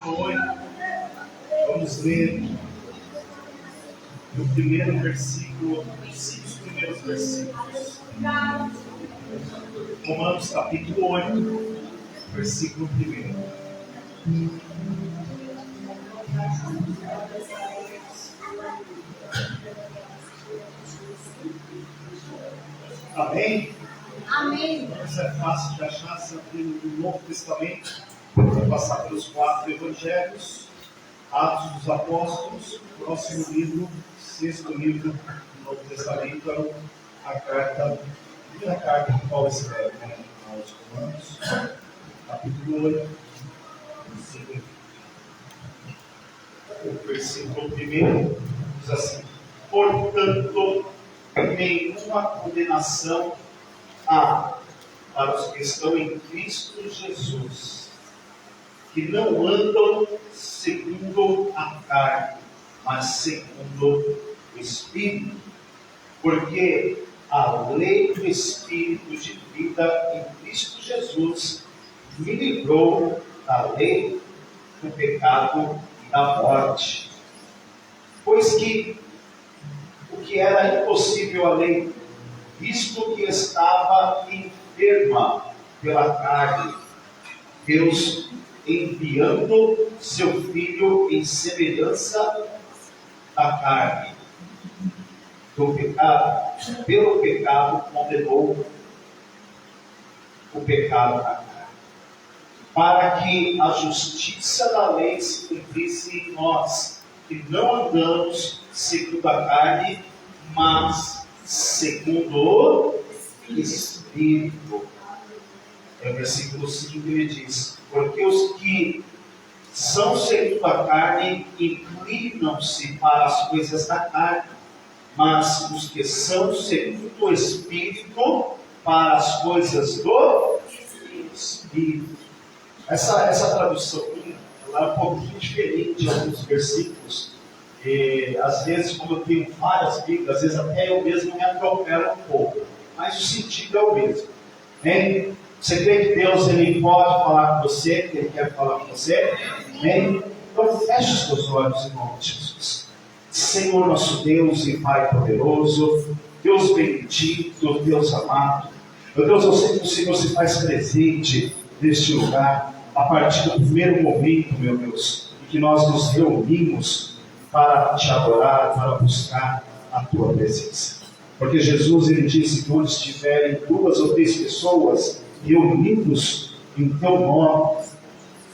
capítulo 8, vamos ler o primeiro versículo, os 5 primeiros versículos. Romanos capítulo 8, versículo 1. Amém? Amém. Isso é fácil de achar, se abrir no Novo Testamento, vai passar pelos 4 evangelhos, Atos dos Apóstolos, próximo livro, 6º livro do Novo Testamento, é a primeira carta que Paulo escreve, aos Romanos, capítulo 8, o versículo 1 diz assim: portanto, nenhuma condenação há para os que estão em Cristo Jesus, que não andam segundo a carne, mas segundo o Espírito, porque a lei do Espírito de vida em Cristo Jesus me livrou da lei do pecado e da morte. Pois que o que era impossível à lei, visto que estava enferma pela carne, Deus, enviando seu Filho em semelhança da carne, do pecado, pelo pecado condenou o pecado na carne, para que a justiça da lei se cumprisse em nós, que não andamos segundo a carne, mas segundo o Espírito. É o versículo 5 que ele diz: porque os que são segundo a carne inclinam-se para as coisas da carne, mas os que são segundo o Espírito para as coisas do Espírito. Essa tradução ela é um pouquinho diferente de alguns versículos. E, às vezes, como eu tenho várias Bíblias, às vezes até eu mesmo me atropelo um pouco, mas o sentido é o mesmo. Hein? Você crê que Deus ele pode falar com você, que Ele quer falar com você? Hein? Então feche os seus olhos em nome de Jesus. Senhor nosso Deus e Pai poderoso, Deus bendito, Deus amado, meu Deus, eu sei que o Senhor se faz presente neste lugar, a partir do primeiro momento, meu Deus, em que nós nos reunimos para te adorar, para buscar a tua presença. Porque Jesus, ele disse que onde estiverem 2 ou 3 pessoas reunidos em teu nome,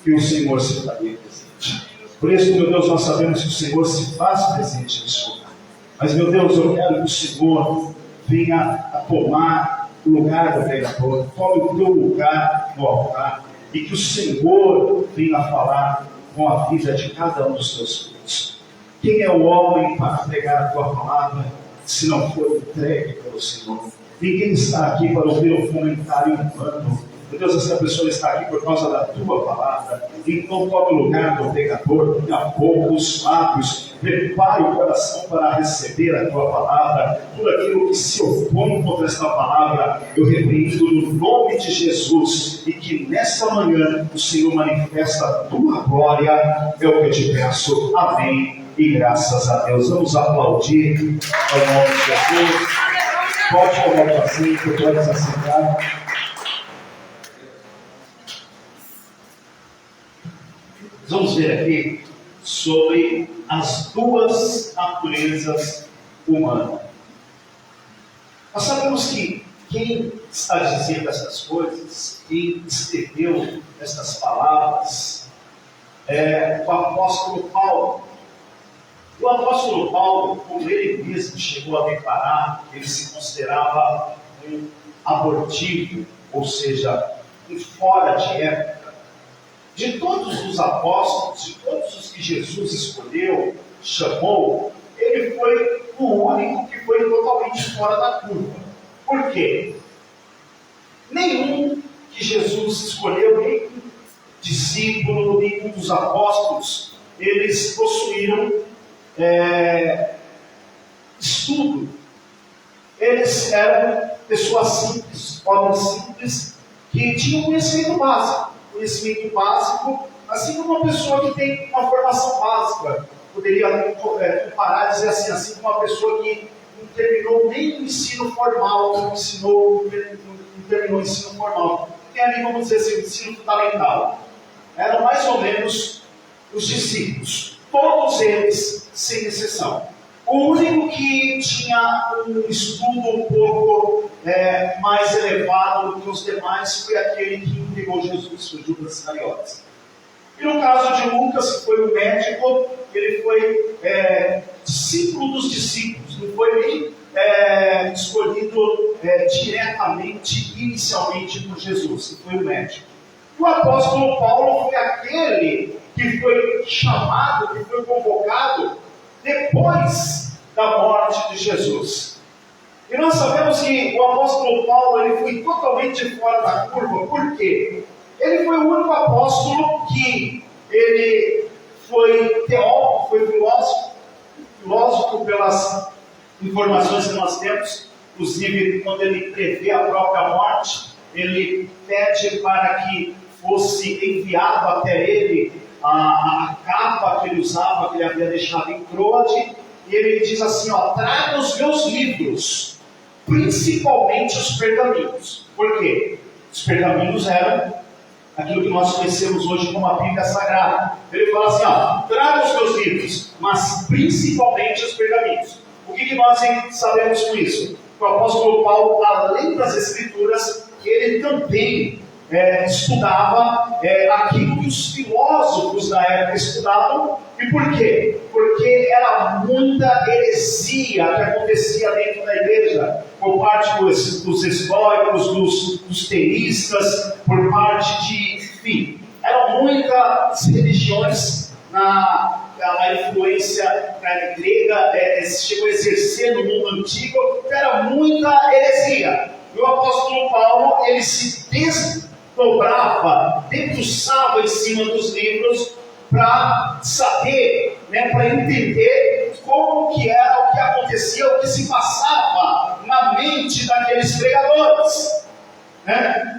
que o Senhor se faria presente. Por isso, meu Deus, nós sabemos que o Senhor se faz presente neste lugar. Mas, meu Deus, eu quero que o Senhor venha a tomar o lugar do pregador, tome o teu lugar no altar, e que o Senhor venha a falar com a vida de cada um dos teus filhos. Quem é o homem para pregar a tua palavra, se não for entregue pelo Senhor? Ninguém está aqui para ouvir um comentário humano. Meu Deus, essa pessoa está aqui por causa da tua palavra. Então tome o lugar do pregador, tenha poucos lábios, prepare o coração para receber a tua palavra. Tudo aquilo que se opõe contra esta palavra, eu repreendo no nome de Jesus, e que nesta manhã o Senhor manifesta a tua glória, é o que eu te peço. Amém. E graças a Deus. Vamos aplaudir ao nome de Jesus. Pode tomar o assento, pode se assentar. Vamos ver aqui sobre as 2 naturezas humanas. Nós sabemos que quem está dizendo essas coisas, quem escreveu essas palavras, é o apóstolo Paulo. O apóstolo Paulo, como ele mesmo chegou a declarar, ele se considerava um abortivo, ou seja, um fora de época. De todos os apóstolos, de todos os que Jesus escolheu, chamou, ele foi o único que foi totalmente fora da curva. Por quê? Nenhum que Jesus escolheu, nenhum discípulo, nenhum dos apóstolos, eles possuíram estudo. Eles eram pessoas simples, homens simples, que tinham conhecimento básico Assim como uma pessoa que tem uma formação básica, poderia comparar e dizer assim como uma pessoa que não terminou nem o ensino formal, não terminou o ensino formal. Tem ali, vamos dizer assim, o ensino fundamental. Eram mais ou menos os discípulos, todos eles, sem exceção. O único que tinha um estudo um pouco mais elevado do que os demais foi aquele que entregou Jesus, foi Judas Iscariotes. E no caso de Lucas, que foi o médico, ele foi discípulo dos discípulos, não foi nem escolhido diretamente, inicialmente por Jesus, que foi o médico. O apóstolo Paulo foi aquele que foi chamado, que foi convocado depois da morte de Jesus. E nós sabemos que o apóstolo Paulo ele foi totalmente fora da curva. Por quê? Ele foi o único apóstolo que ele foi teólogo, foi filósofo pelas informações que nós temos. Inclusive, quando ele prevê a própria morte, ele pede para que fosse enviado até ele a capa que ele usava, que ele havia deixado em Troade, e ele diz assim, traga os meus livros, principalmente os pergaminhos. Por quê? Os pergaminhos eram aquilo que nós conhecemos hoje como a Bíblia Sagrada. Ele fala assim, traga os meus livros, mas principalmente os pergaminhos. O que nós sabemos com isso? O apóstolo Paulo, além das Escrituras, ele também estudava aquilo que os filósofos da época estudavam. E por quê? Porque era muita heresia que acontecia dentro da igreja, por parte dos estoicos, dos teístas, por parte de, enfim, eram muitas religiões a influência grega chegou a exercer no mundo antigo, era muita heresia. E o apóstolo Paulo, ele se desdobrava, debruçava em cima dos livros para saber, para entender como que era, o que acontecia, o que se passava na mente daqueles pregadores.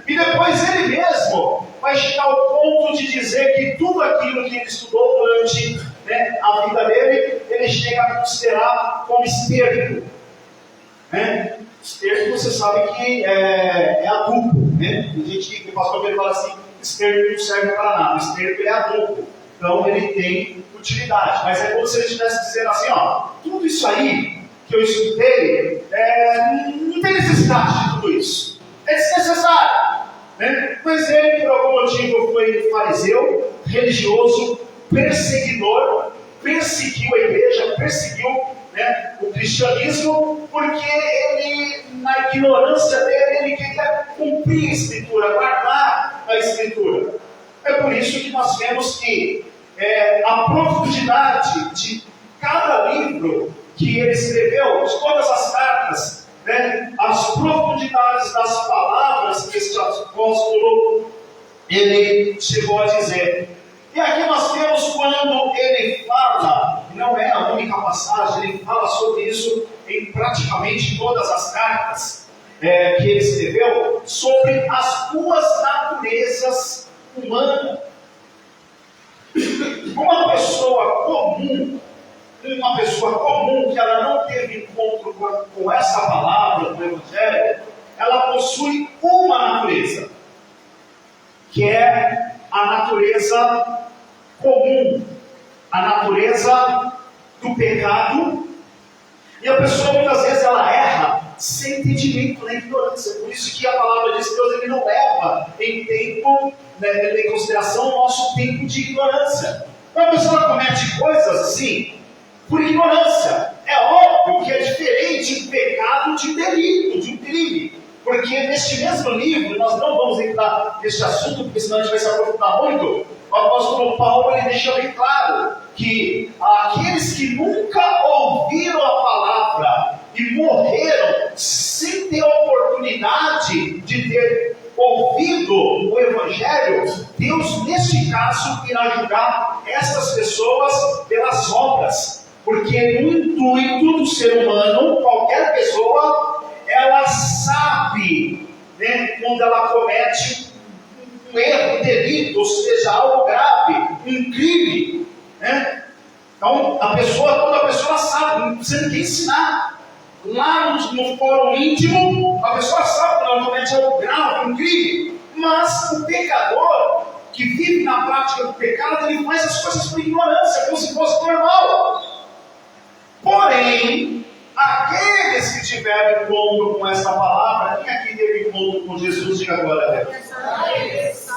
E depois ele mesmo vai chegar ao ponto de dizer que tudo aquilo que ele estudou durante a vida dele, ele chega a considerar como esterco. Esterco, você sabe que é adubo. Tem gente que o pastor Pedro fala assim, esterco não serve para nada, esterco é adubo. Então ele tem utilidade. Mas é como se ele estivesse dizendo assim, tudo isso aí que eu estudei, não tem necessidade de tudo isso. É desnecessário. Mas ele, por algum motivo, foi fariseu, religioso, perseguidor, perseguiu a igreja, perseguiu o cristianismo, porque ele, na ignorância dele, ele queria cumprir a Escritura, guardar a Escritura. É por isso que nós vemos que a profundidade de cada livro que ele escreveu, de todas as cartas, as profundidades das palavras que este apóstolo ele chegou a dizer. E aqui nós temos quando ele fala, não é a única passagem, ele fala sobre isso em praticamente todas as cartas que ele escreveu, sobre as duas naturezas humanas. Uma pessoa comum que ela não teve encontro com essa palavra do Evangelho, ela possui uma natureza, que é a natureza comum, a natureza do pecado, e a pessoa muitas vezes ela erra sem entendimento, na ignorância. Por isso que a palavra de Deus ele não leva em consideração o nosso tempo de ignorância. Então a pessoa comete coisas assim por ignorância. É óbvio que é diferente do pecado de delito, de um crime. Porque neste mesmo livro, nós não vamos entrar neste assunto, porque senão a gente vai se aprofundar muito. O apóstolo Paulo ele deixa bem claro que aqueles que nunca ouviram a palavra e morreram sem ter a oportunidade de ter ouvido o Evangelho, Deus neste caso irá julgar essas pessoas pelas obras. Porque no intuito do ser humano, qualquer pessoa, ela sabe, quando ela comete um um erro, um delito, ou seja, algo grave, um crime, né? Então, quando a pessoa sabe, não precisa ninguém ensinar. Lá no fórum íntimo, a pessoa sabe que ela comete algo grave, um crime. Mas o pecador, que vive na prática do pecado, ele faz as coisas por ignorância, como se fosse normal. Porém, aqueles que tiveram encontro com essa palavra, quem aqui teve encontro com Jesus, diga agora a Deus.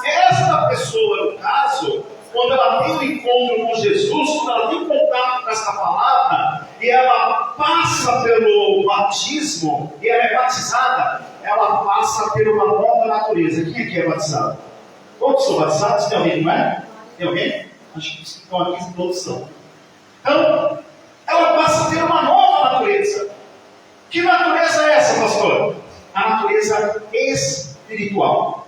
Esta pessoa, no caso, quando ela tem um encontro com Jesus, quando ela tem um contato com essa palavra, e ela passa pelo batismo, e ela é batizada, ela passa por uma nova natureza. Quem aqui é batizado? Todos são batizados? Tem alguém, não é? Tem alguém? Acho que estão aqui, todos são. Então, ela passa a ter uma nova natureza. Que natureza é essa, pastor? A natureza espiritual.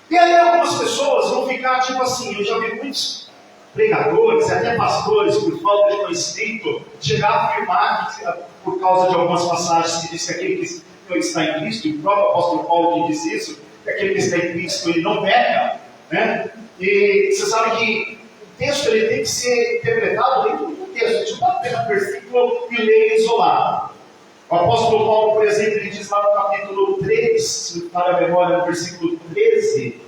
E aí algumas pessoas vão ficar tipo assim, eu já vi muitos pregadores, até pastores, por falta de conhecimento, chegar a afirmar que, por causa de algumas passagens que diz que aquele que está em Cristo, e o próprio apóstolo Paulo que diz isso, que aquele que está em Cristo ele não peca, né? E você sabe que o texto ele tem que ser interpretado dentro do texto, a gente não pode pegar versículo e ler isolado. O apóstolo Paulo, por exemplo, ele diz lá no capítulo 3, se para a memória, no versículo 13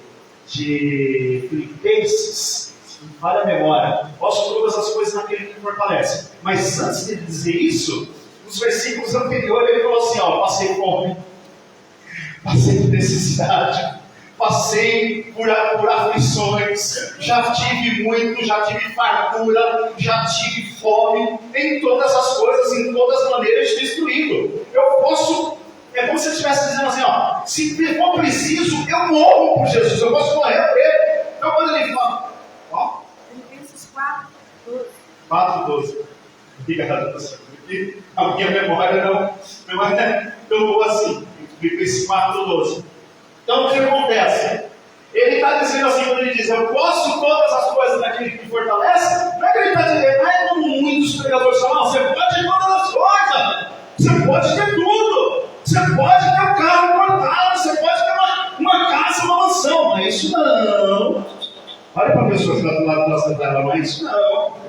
de Filipenses, se para a memória, posso todas as coisas naquele que me fortalece. Mas antes de dizer isso, nos versículos anteriores ele falou assim, ó, passei fome, passei por necessidade, passei por aflições, já tive muito, já tive fartura, já tive fome, em todas as coisas, em todas as maneiras de destruído. Eu posso, é como se eu estivesse dizendo assim, ó, se for preciso, eu morro por Jesus, eu posso morrer por ele. Então quando ele fala, ó, Filipenses 4:12. 4:12. Obrigado, pastor. A minha memória não é tão boa assim. Filipenses 4:12. Então o que acontece? Ele está dizendo assim, quando ele diz, eu posso todas as coisas naquele que me fortalece, não é que ele está dizendo, não é como muitos pregadores falam, você pode ter todas as coisas, você pode ter tudo, você pode ter um carro importado, você pode ter uma casa, uma mansão, mas isso não. Olha para a pessoa que está do lado da tela, não é isso não.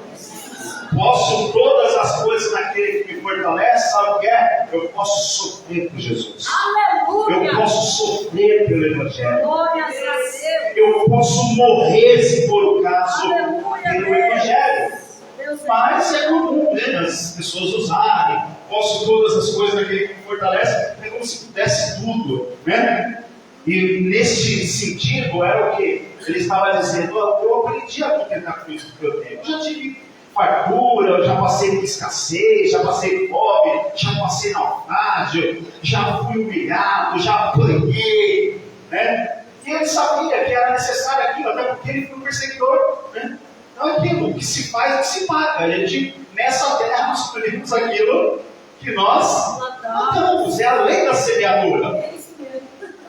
Posso todas as coisas naquele que me fortalece, sabe o que é? Eu posso sofrer por Jesus. Aleluia! Eu posso sofrer pelo Evangelho. Glórias a Deus! Eu posso morrer, se for o caso, Aleluia, pelo Evangelho. Deus é Mas é comum, né, as pessoas usarem, posso todas as coisas naquele que me fortalece, é como se pudesse tudo, né? E neste sentido, era o que? Ele estava dizendo, eu aprendi a contentar com isso que eu tenho. Eu já tive fartura, já passei por escassez, já passei fome, já passei naufrágio, já fui humilhado, já apanhei, né? E ele sabia que era necessário aquilo, até porque ele foi um perseguidor, né? Então aquilo que se faz, é que se paga. A gente, nessa terra, nós colhemos aquilo que nós plantamos, é a lei da semeadura.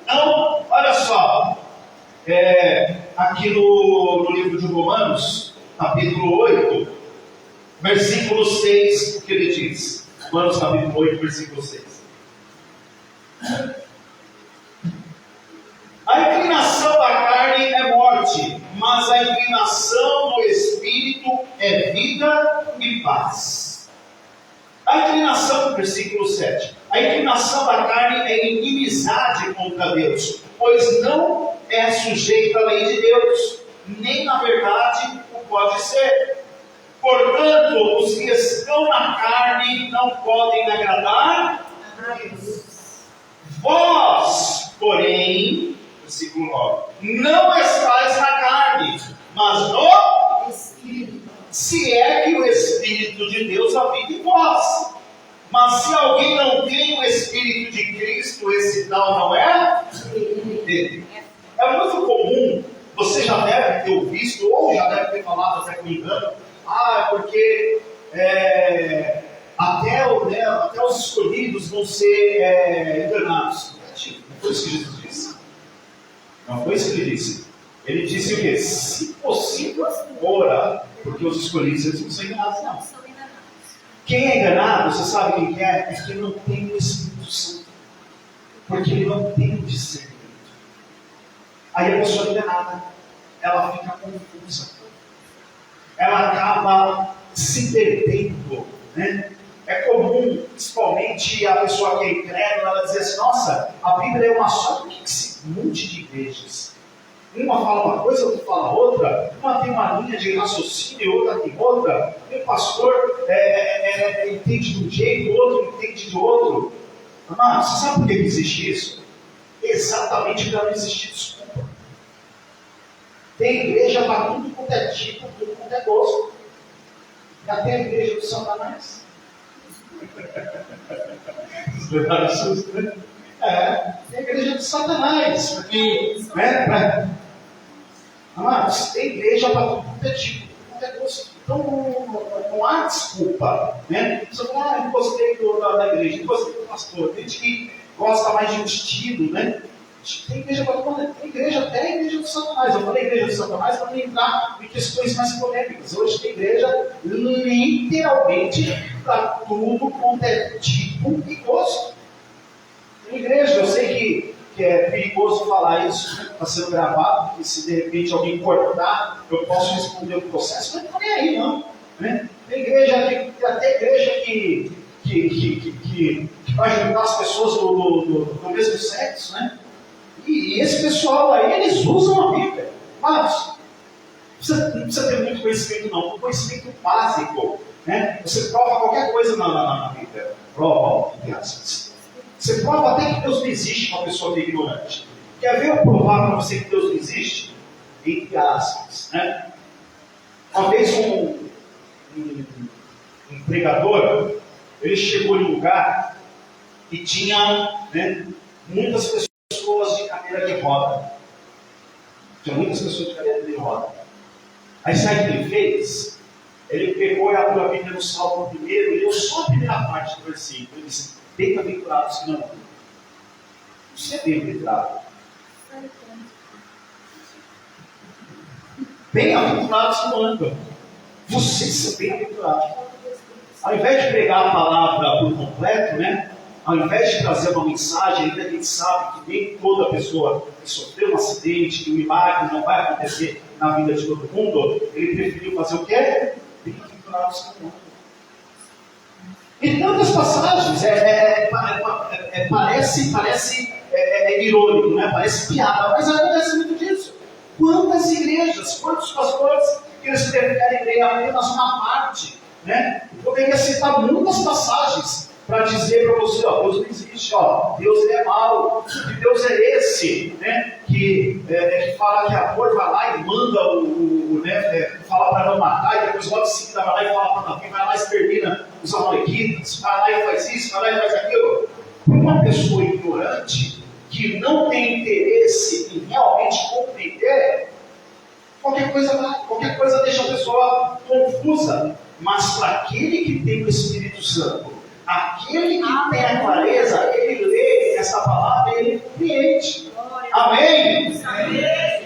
Então, olha só, aqui no livro de Romanos, capítulo 8, versículo 6, o que ele diz? Romanos capítulo 8, versículo 6. A inclinação da carne é morte, mas a inclinação do Espírito é vida e paz. A inclinação, versículo 7. A inclinação da carne é inimizade contra Deus, pois não é sujeita à lei de Deus, nem na verdade o pode ser. Portanto, os que estão na carne não podem agradar a Deus. Vós, porém, versículo 9, não estáis na carne, mas no Espírito, se é que o Espírito de Deus habita em vós. Mas se alguém não tem o Espírito de Cristo, esse tal não é dele. É muito comum, você já deve ter ouvido, ou já deve ter falado até com engano, porque até os escolhidos vão ser enganados. Não foi isso que Jesus disse. Não foi isso que ele disse. Ele disse o quê? Se possível, ora, porque os escolhidos eles não são enganados, não. Quem é enganado, você sabe quem que é? É quem não tem o Espírito Santo. Porque ele não tem o discernimento. Aí a pessoa não é nada, ela fica confusa, ela acaba se perdendo, né? É comum, principalmente a pessoa que é incrédula, ela dizer assim: nossa, a Bíblia é uma só, por que esse monte de igrejas? Uma fala uma coisa, outra fala outra, uma tem uma linha de raciocínio, outra tem outra, um pastor entende de um jeito, o outro entende de outro. Mas você sabe por que existe isso? Exatamente para não existir desculpa. Tem igreja para tudo quanto é tipo, tudo quanto é gosto. E até a igreja do Satanás. É a igreja do Satanás. Porque, né, mas tem igreja para tudo quanto é tipo, tudo quanto é gosto. Então não há desculpa. Né? Você fala: não gostei da igreja, não gostei do pastor. Tem gente que gosta mais de um estilo, né? Tem igreja para tudo, tem igreja até a igreja do Satanás. Eu falei igreja do Satanás para não entrar em questões mais polêmicas. Hoje tem igreja literalmente para tudo quanto é tipo e gosto. Tem igreja, eu sei que é perigoso falar isso, está sendo gravado, porque se de repente alguém cortar, eu posso responder o processo, mas não é aí não. Né? Tem igreja, até igreja que vai juntar as pessoas do mesmo sexo, né? E esse pessoal aí, eles usam a Bíblia. Mas não precisa ter muito conhecimento não, um conhecimento básico. Né? Você prova qualquer coisa na Bíblia. Prova, entre aspas. Você prova até que Deus não existe para uma pessoa que é ignorante. Quer ver eu provar para você que Deus não existe? Entre aspas. Né? Uma vez um pregador, ele chegou em um lugar e tinha, né, muitas pessoas de cadeira de roda. Tinha muitas pessoas de cadeira de roda. Aí sabe o que ele fez? Ele pegou e abriu a Bíblia no Salmo primeiro e leu só a primeira parte do versículo. Ele disse: bem-aventurados que não andam. Você é bem-aventurado. Bem-aventurados que não andam. Vocês são bem-aventurados. Ao invés de pregar a palavra por completo, né? Ao invés de trazer uma mensagem, ainda a gente sabe que nem toda pessoa que sofreu um acidente, que um milagre não vai acontecer na vida de todo mundo, ele preferiu fazer o quê? Bem-aventurados que não andam. Em tantas passagens, parece irônico, né? Parece piada, mas acontece muito disso. Quantas igrejas, quantos pastores que eles preferem ler apenas uma parte, né? Eu poderia citar muitas passagens para dizer para você: ó, Deus não existe, ó, Deus ele é mau, que Deus é esse, né? Que fala que a cor vai lá e manda fala para não matar, e depois logo em seguida vai lá e fala para não, vai lá e extermina os amalequitas, vai lá e faz isso, vai lá e faz aquilo. Para uma pessoa ignorante, que não tem interesse em realmente compreender, qualquer coisa deixa a pessoa confusa. Mas para aquele que tem o Espírito Santo, aquele que tem a clareza, ele lê essa palavra e ele compreende. Amém?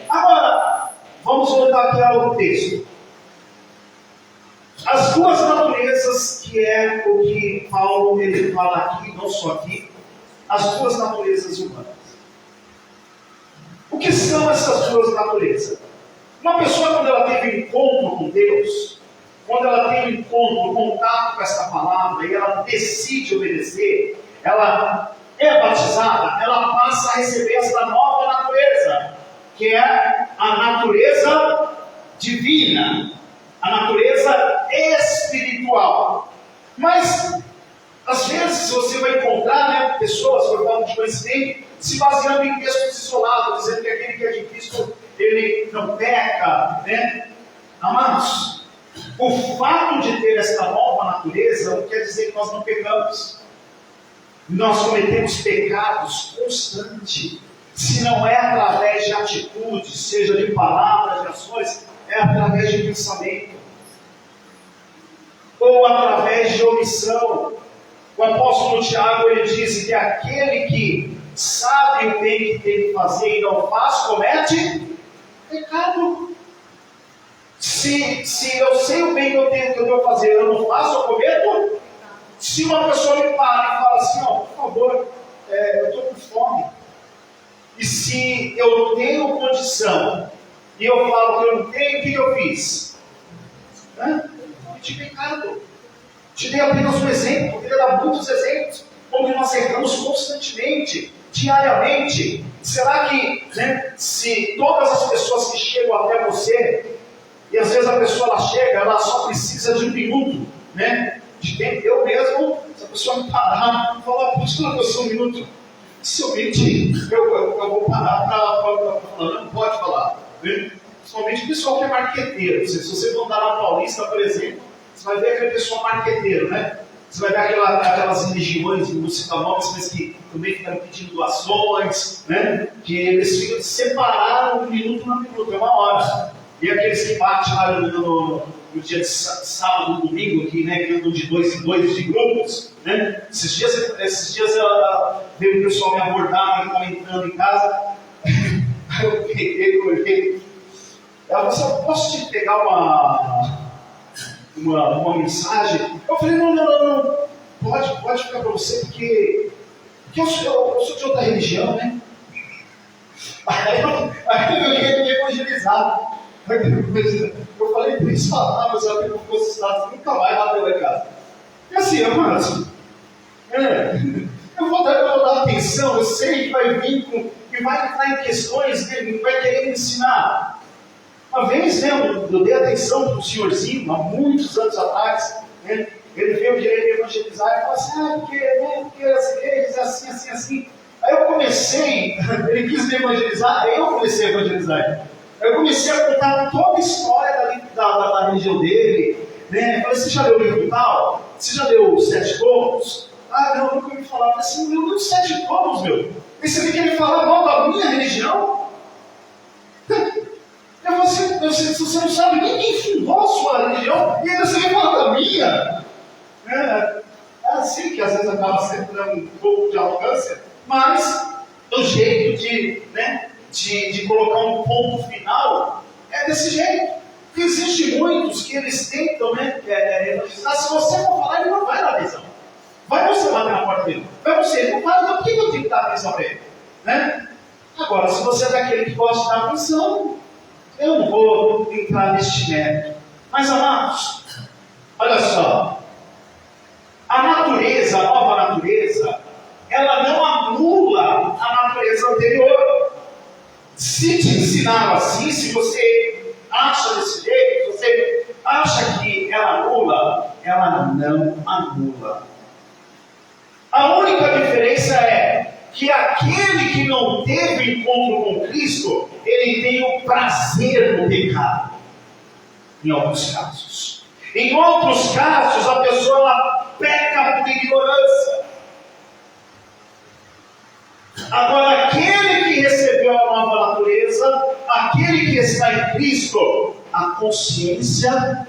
Agora, vamos voltar aqui ao texto. As duas naturezas, que é o que Paulo ele fala aqui, não só aqui, as duas naturezas humanas. O que são essas duas naturezas? Uma pessoa, quando ela teve um encontro com Deus, quando ela tem um encontro, um contato com essa palavra, e ela decide obedecer, ela é batizada, ela passa a receber essa nova natureza, que é a natureza divina, a natureza espiritual. Mas, às vezes, você vai encontrar, né, pessoas, por falta de conhecimento, se baseando em textos isolados, dizendo que aquele que é de Cristo, ele não peca, né? Amados, o fato de ter esta nova natureza não quer dizer que nós não pecamos. Nós cometemos pecados constantes. Se não é através de atitudes, seja de palavras, de ações, é através de pensamento. Ou através de omissão. O apóstolo Tiago, ele diz que aquele que sabe o bem que tem que fazer e não faz, comete pecado. Se eu sei o bem que eu devo fazer, eu não faço, eu cometo. Se uma pessoa me para e fala assim: ó, por favor, eu estou com fome, E se eu tenho condição e eu falo que eu não tenho, o que eu fiz? Cometi pecado. Te dei apenas um exemplo, poderia dar muitos exemplos, como nós erramos constantemente, diariamente. Será que, se todas as pessoas que chegam até você, e às vezes a pessoa ela chega, ela só precisa de um minuto, de tempo, eu mesmo, se a pessoa me parar e falar, pastor, eu sou um minuto, se eu mentir, eu vou parar para falar, não pode falar. Principalmente o pessoal que é marqueteiro. Se você for andar na Paulista, por exemplo, você vai ver aquele pessoal marqueteiro, Você vai ver aquelas religiões, não citar nomes, mas que também ficam pedindo doações, Que eles ficam de separar um minuto na minuto, é uma hora. E aqueles que batem lá no dia de sábado, domingo, que andam de 2 em 2 de grupos, Esses dias veio o pessoal me abordar, comentando em casa. Aí eu peguei, olhei. Ela falou assim, posso te pegar uma mensagem? Eu falei, não. Pode ficar para você, porque eu sou de outra religião, Aí eu queria evangelizar. Eu falei 3 palavras, ela não fosse estado, nunca mais bateu lá em casa. E assim, amados, eu vou dar atenção, eu sei que vai vir e vai entrar em questões dele, vai querer me ensinar. Uma vez, eu dei atenção para um senhorzinho, há muitos anos atrás, ele veio querer evangelizar e falou assim, porque as igrejas é assim. Aí eu comecei, ele quis me evangelizar, aí eu comecei a evangelizar. Eu comecei a contar toda a história da religião dele, Eu falei, você já leu o livro tal? Você já leu os 7 tomos? Ah, não, nunca ouvi falar. Eu falei assim, eu li os 7 tomos, meu. E você quer me falar mal da minha religião? Você não sabe nem quem fundou a sua religião, e ainda você vem falar da minha. É assim que às vezes acaba sendo um pouco de arrogância, mas o jeito de colocar um ponto final é desse jeito. Porque existem muitos que eles tentam evangelizar. Se você for falar, ele não vai dar atenção. Vai você bater na porta dele. Vai você, ele não fala, então por que eu tenho que dar atenção para ele? Agora, se você é daquele que gosta de dar atenção, eu não vou entrar neste mérito. Mas, amados, olha só. A natureza, a nova natureza, ela não anula a natureza anterior. Se te ensinaram assim, se você acha desse jeito, se você acha que ela anula, ela não anula. A única diferença é que aquele que não teve encontro com Cristo, ele tem o prazer no pecado, em alguns casos. Em outros casos, a pessoa ela peca por ignorância. Agora, aquele que recebeu a nova natureza, aquele que está em Cristo, a consciência,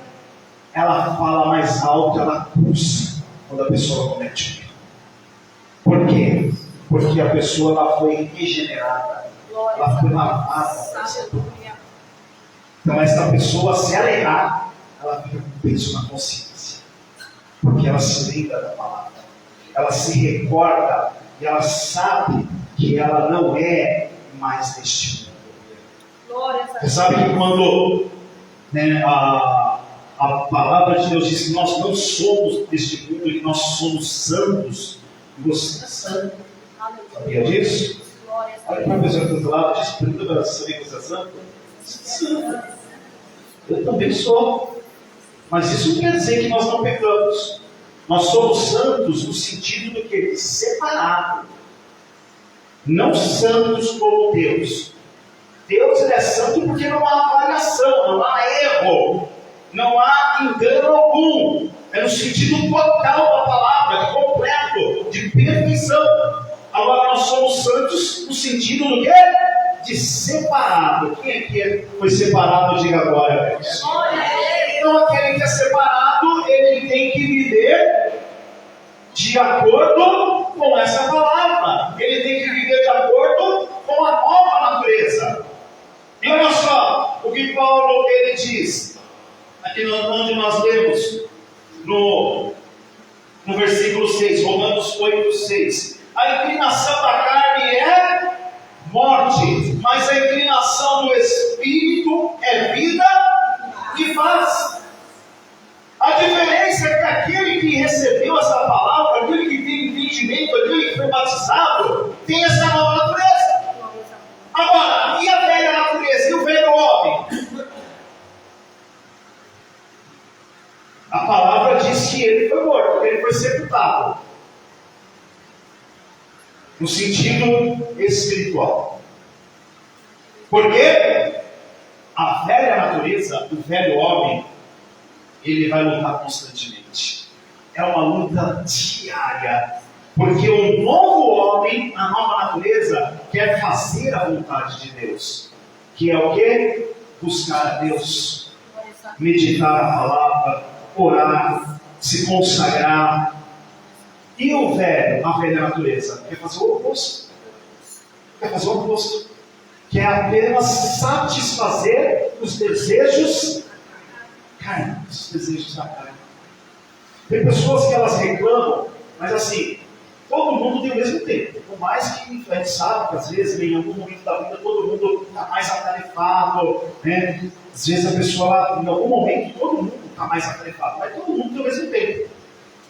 ela fala mais alto, ela acusa quando a pessoa comete o erro. Por quê? Porque a pessoa ela foi regenerada, ela foi lavada. Então, essa pessoa, se ela errar, ela fica com peso na consciência, porque ela se lembra da palavra, ela se recorda e ela sabe que ela não é mais deste mundo. Você sabe que quando a palavra de Deus diz que nós não somos deste mundo e nós somos santos, e você é santo. Sabia disso? Olha para a pessoa que está do lado, diz que você é santo. Santo. Eu também sou. Mas isso não quer dizer que nós não pecamos. Nós somos santos no sentido do que? Separado. Não santos como Deus. Deus ele é santo porque não há variação, não há erro, não há engano algum. É no sentido total da palavra, completo, de perfeição. Agora nós somos santos no sentido do quê? De separado. Quem aqui foi separado, diga agora. Então aquele que é separado, ele tem que viver de acordo com essa palavra. Ele tem que viver de acordo com a nova natureza. E olha só o que Paulo ele diz, aqui onde nós lemos, no versículo 6, Romanos 8, 6. A inclinação da carne é morte, mas a inclinação do Espírito é vida e paz. A diferença é que aquele que recebeu essa palavra, aquele que tem entendimento, aquele que foi batizado, tem essa nova natureza. Agora, e a velha natureza? E o velho homem? A palavra diz que ele foi morto, ele foi sepultado. No sentido espiritual. Porque a velha natureza, o velho homem, ele vai lutar constantemente. É uma luta diária. Porque o novo homem, a nova natureza, quer fazer a vontade de Deus. Que é o quê? Buscar a Deus. Meditar a palavra, orar, se consagrar. E o velho, a velha natureza, quer fazer o oposto. Quer fazer o oposto. Quer apenas satisfazer os desejos carnais, os desejos da carne. Tem pessoas que elas reclamam, mas assim, todo mundo tem o mesmo tempo. Por mais que a gente sabe que às vezes, em algum momento da vida, todo mundo está mais atarefado, né? Às vezes a pessoa, em algum momento, todo mundo está mais atarefado, mas todo mundo tem o mesmo tempo.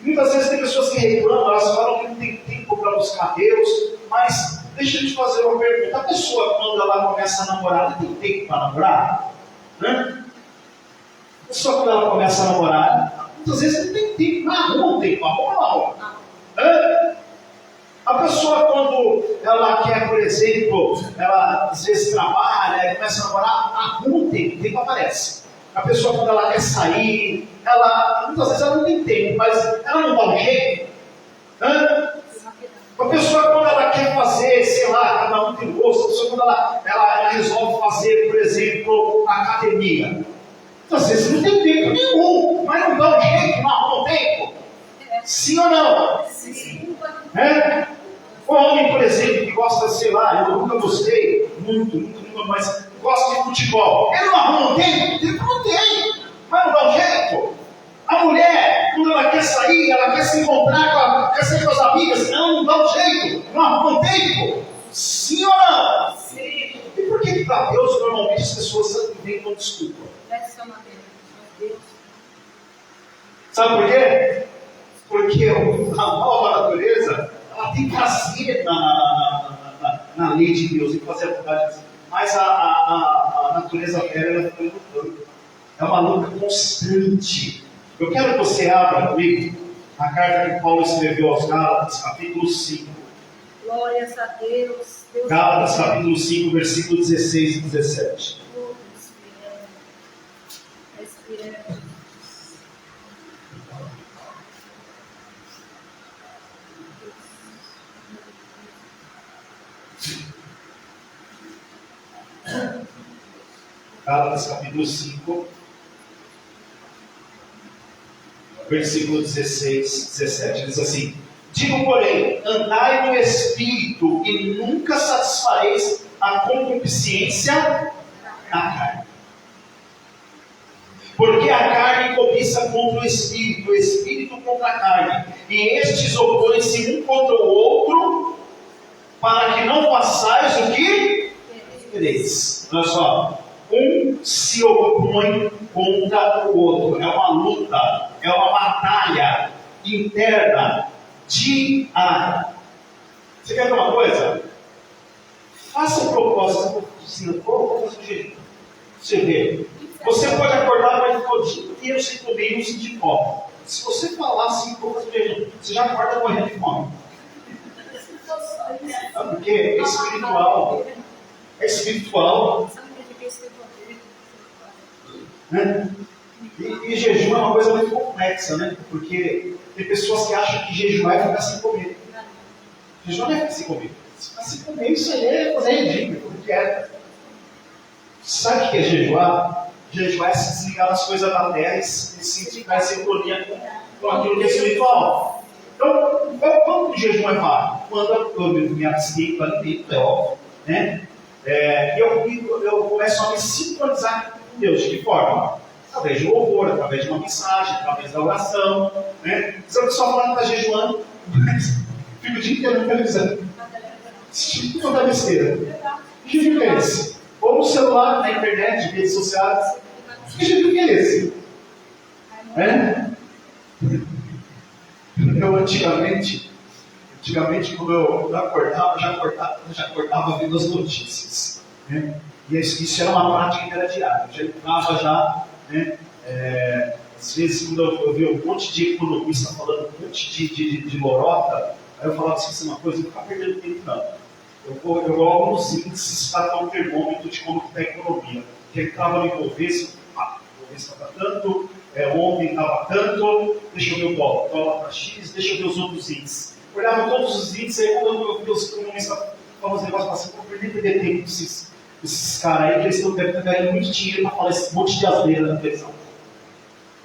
Muitas vezes tem pessoas que reclamam, elas falam que não tem tempo para buscar Deus, mas deixa eu te fazer uma pergunta. A pessoa, quando ela começa a namorar, ela tem tempo para namorar? Né? A pessoa, quando ela começa a namorar, muitas vezes não tem tempo, não arruma tempo, arruma não. Né? A pessoa, quando ela quer, por exemplo, ela às vezes trabalha e começa a namorar, arruma tempo, o tempo aparece. A pessoa, quando ela quer sair, muitas vezes ela não tem tempo, mas ela não dá um jeito. Né? A pessoa, quando ela quer fazer, sei lá, cada um tem gosto, a pessoa, quando ela resolve fazer, por exemplo, academia. Às vezes não tem tempo nenhum, mas não dá um jeito, não arruma um tempo. Sim ou não? Sim. É? O homem, por exemplo, que gosta, sei lá, eu nunca gostei, nunca, mas gosta de futebol. Ele não arruma um tempo? Tempo não tem, mas não dá um jeito. A mulher, quando ela quer sair, ela quer se encontrar, quer sair com as amigas, não dá um jeito, não arruma um tempo. Sim ou não? Sim. E por que para Deus, normalmente, as pessoas inventam desculpa? Sabe por quê? Porque a nova natureza, ela tem prazer na lei de Deus, em fazer a vontade de Deus. Mas a natureza velha, ela está lutando. É uma luta constante. Eu quero que você abra comigo a carta que Paulo escreveu aos Gálatas, capítulo 5. Glórias a Deus. Gálatas, capítulo 5, versículo 16 e 17. Respiremos. Gálatas, capítulo 5, versículo 16, 17. Diz assim: digo, porém, andai no Espírito e nunca satisfareis a concupiscência da carne. Porque a carne cobiça contra o Espírito contra a carne, e estes opõem-se um contra o outro, para que não façais o que quereis. Olha só, um se opõe contra o outro. É uma luta, é uma batalha interna, diária. Você quer ver uma coisa? Faça um propósito, vou fazer um jejum. Você vê. Você pode acordar, mas ficar o dia inteiro sem comer e não sentir fome. Se você falar assim, vou fazer um jejum, você já acorda morrendo de fome. Porque é espiritual. É espiritual. Né? E jejum é uma coisa muito complexa, né? Porque tem pessoas que acham que jejuar é ficar sem comer. Jejuar não é ficar sem comer. Se ficar sem comer, isso aí é coisa ridícula, porque é. Sabe o que é jejuar? Jejuar é se desligar das coisas da terra e se ficar em sintonia com aquilo que é espiritual. Então, quando o jejum é válido? Quando eu me abstenho do alimento, é óbvio, né? Eu começo a me sincronizar com Deus. De que forma? Através de louvor, através de uma mensagem, através da oração, né? Você só falando que está jejuando, mas fica o dia inteiro na televisão. Esse tipo de besteira. Que jeito é esse? Ou no celular, na internet, redes sociais. Que jeito é esse? Eu antigamente, quando eu acordava, já acordava vendo as notícias. Né? E isso era uma prática que era diária. Eu já entrava né? Às vezes, quando eu via um monte de economista falando um monte de lorota, aí eu falava assim, uma coisa, eu não vou ficar perdendo tempo não. Eu vou alguns índices para dar um termômetro de como está a economia. Porque estava no Ibovespa, o Ibovespa está tanto, ontem estava tanto, deixa eu ver o dólar para X, deixa eu ver os outros índices. Eu olhava todos os índices, aí quando eu vi os economistas falando os negócios, assim, eu perdi perder tempo com esses caras aí, que eles devem estar ganhando muito dinheiro para falar esse monte de asneira na televisão.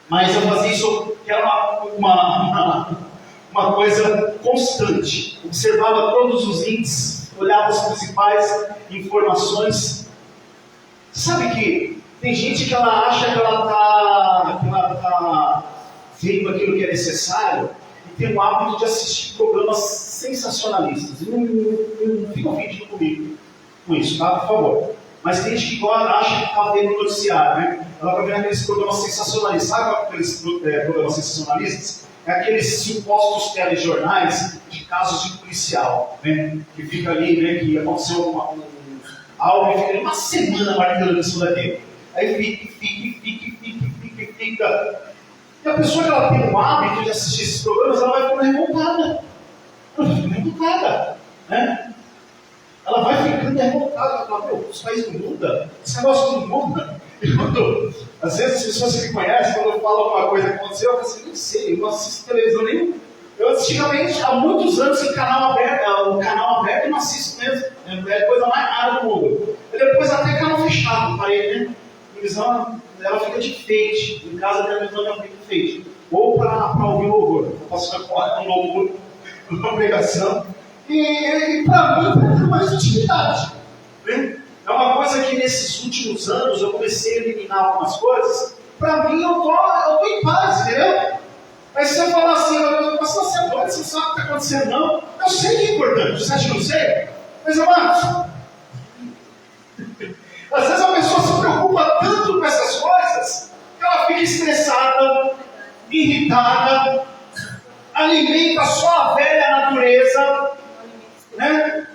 Mas eu fazia isso, que era uma coisa constante. Observava todos os índices, olhava as principais informações. Sabe que tem gente que ela acha que ela está vendo aquilo que é necessário e tem o hábito de assistir programas sensacionalistas. E não fica ofendido comigo com isso, tá? Por favor. Mas tem gente que acha que está vendo o noticiário, né? Ela está vendo aqueles programas sensacionalistas. Sabe aqueles programas sensacionalistas? É aqueles supostos telejornais de casos de policial, né? Que fica ali, né? Que aconteceu algo e fica ali uma semana marcando isso daqui. Aí fica. E a pessoa que ela tem o hábito de assistir esses programas, ela vai ficando revoltada. Ela fica revoltada, né? Ela vai ficando revoltada. Ela fala, meu, isso país não muda? Esse negócio não muda? E às vezes as pessoas que me conhecem, quando eu falo alguma coisa que aconteceu, eu falo assim, não sei, eu não assisto televisão nenhuma. Eu antigamente, há muitos anos, o canal aberto eu não assisto mesmo. É a coisa mais rara do mundo. E depois até canal fechado, parei, né? A televisão, ela fica de enfeite. Em casa a televisão ela fica de enfeite. Ou para ouvir louvor. Eu posso ficar com louvor, uma pregação. E para mim, para ter mais utilidade. Né? É uma coisa que nesses últimos anos eu comecei a eliminar algumas coisas. Para mim, eu tô em paz, entendeu? Mas se eu falar assim, pastor, você não sabe o que está acontecendo, não? Eu sei que é importante, você acha que eu não sei? Mas, amados, às vezes a pessoa se preocupa tanto com essas coisas que ela fica estressada, irritada, alimenta só a velha natureza, né?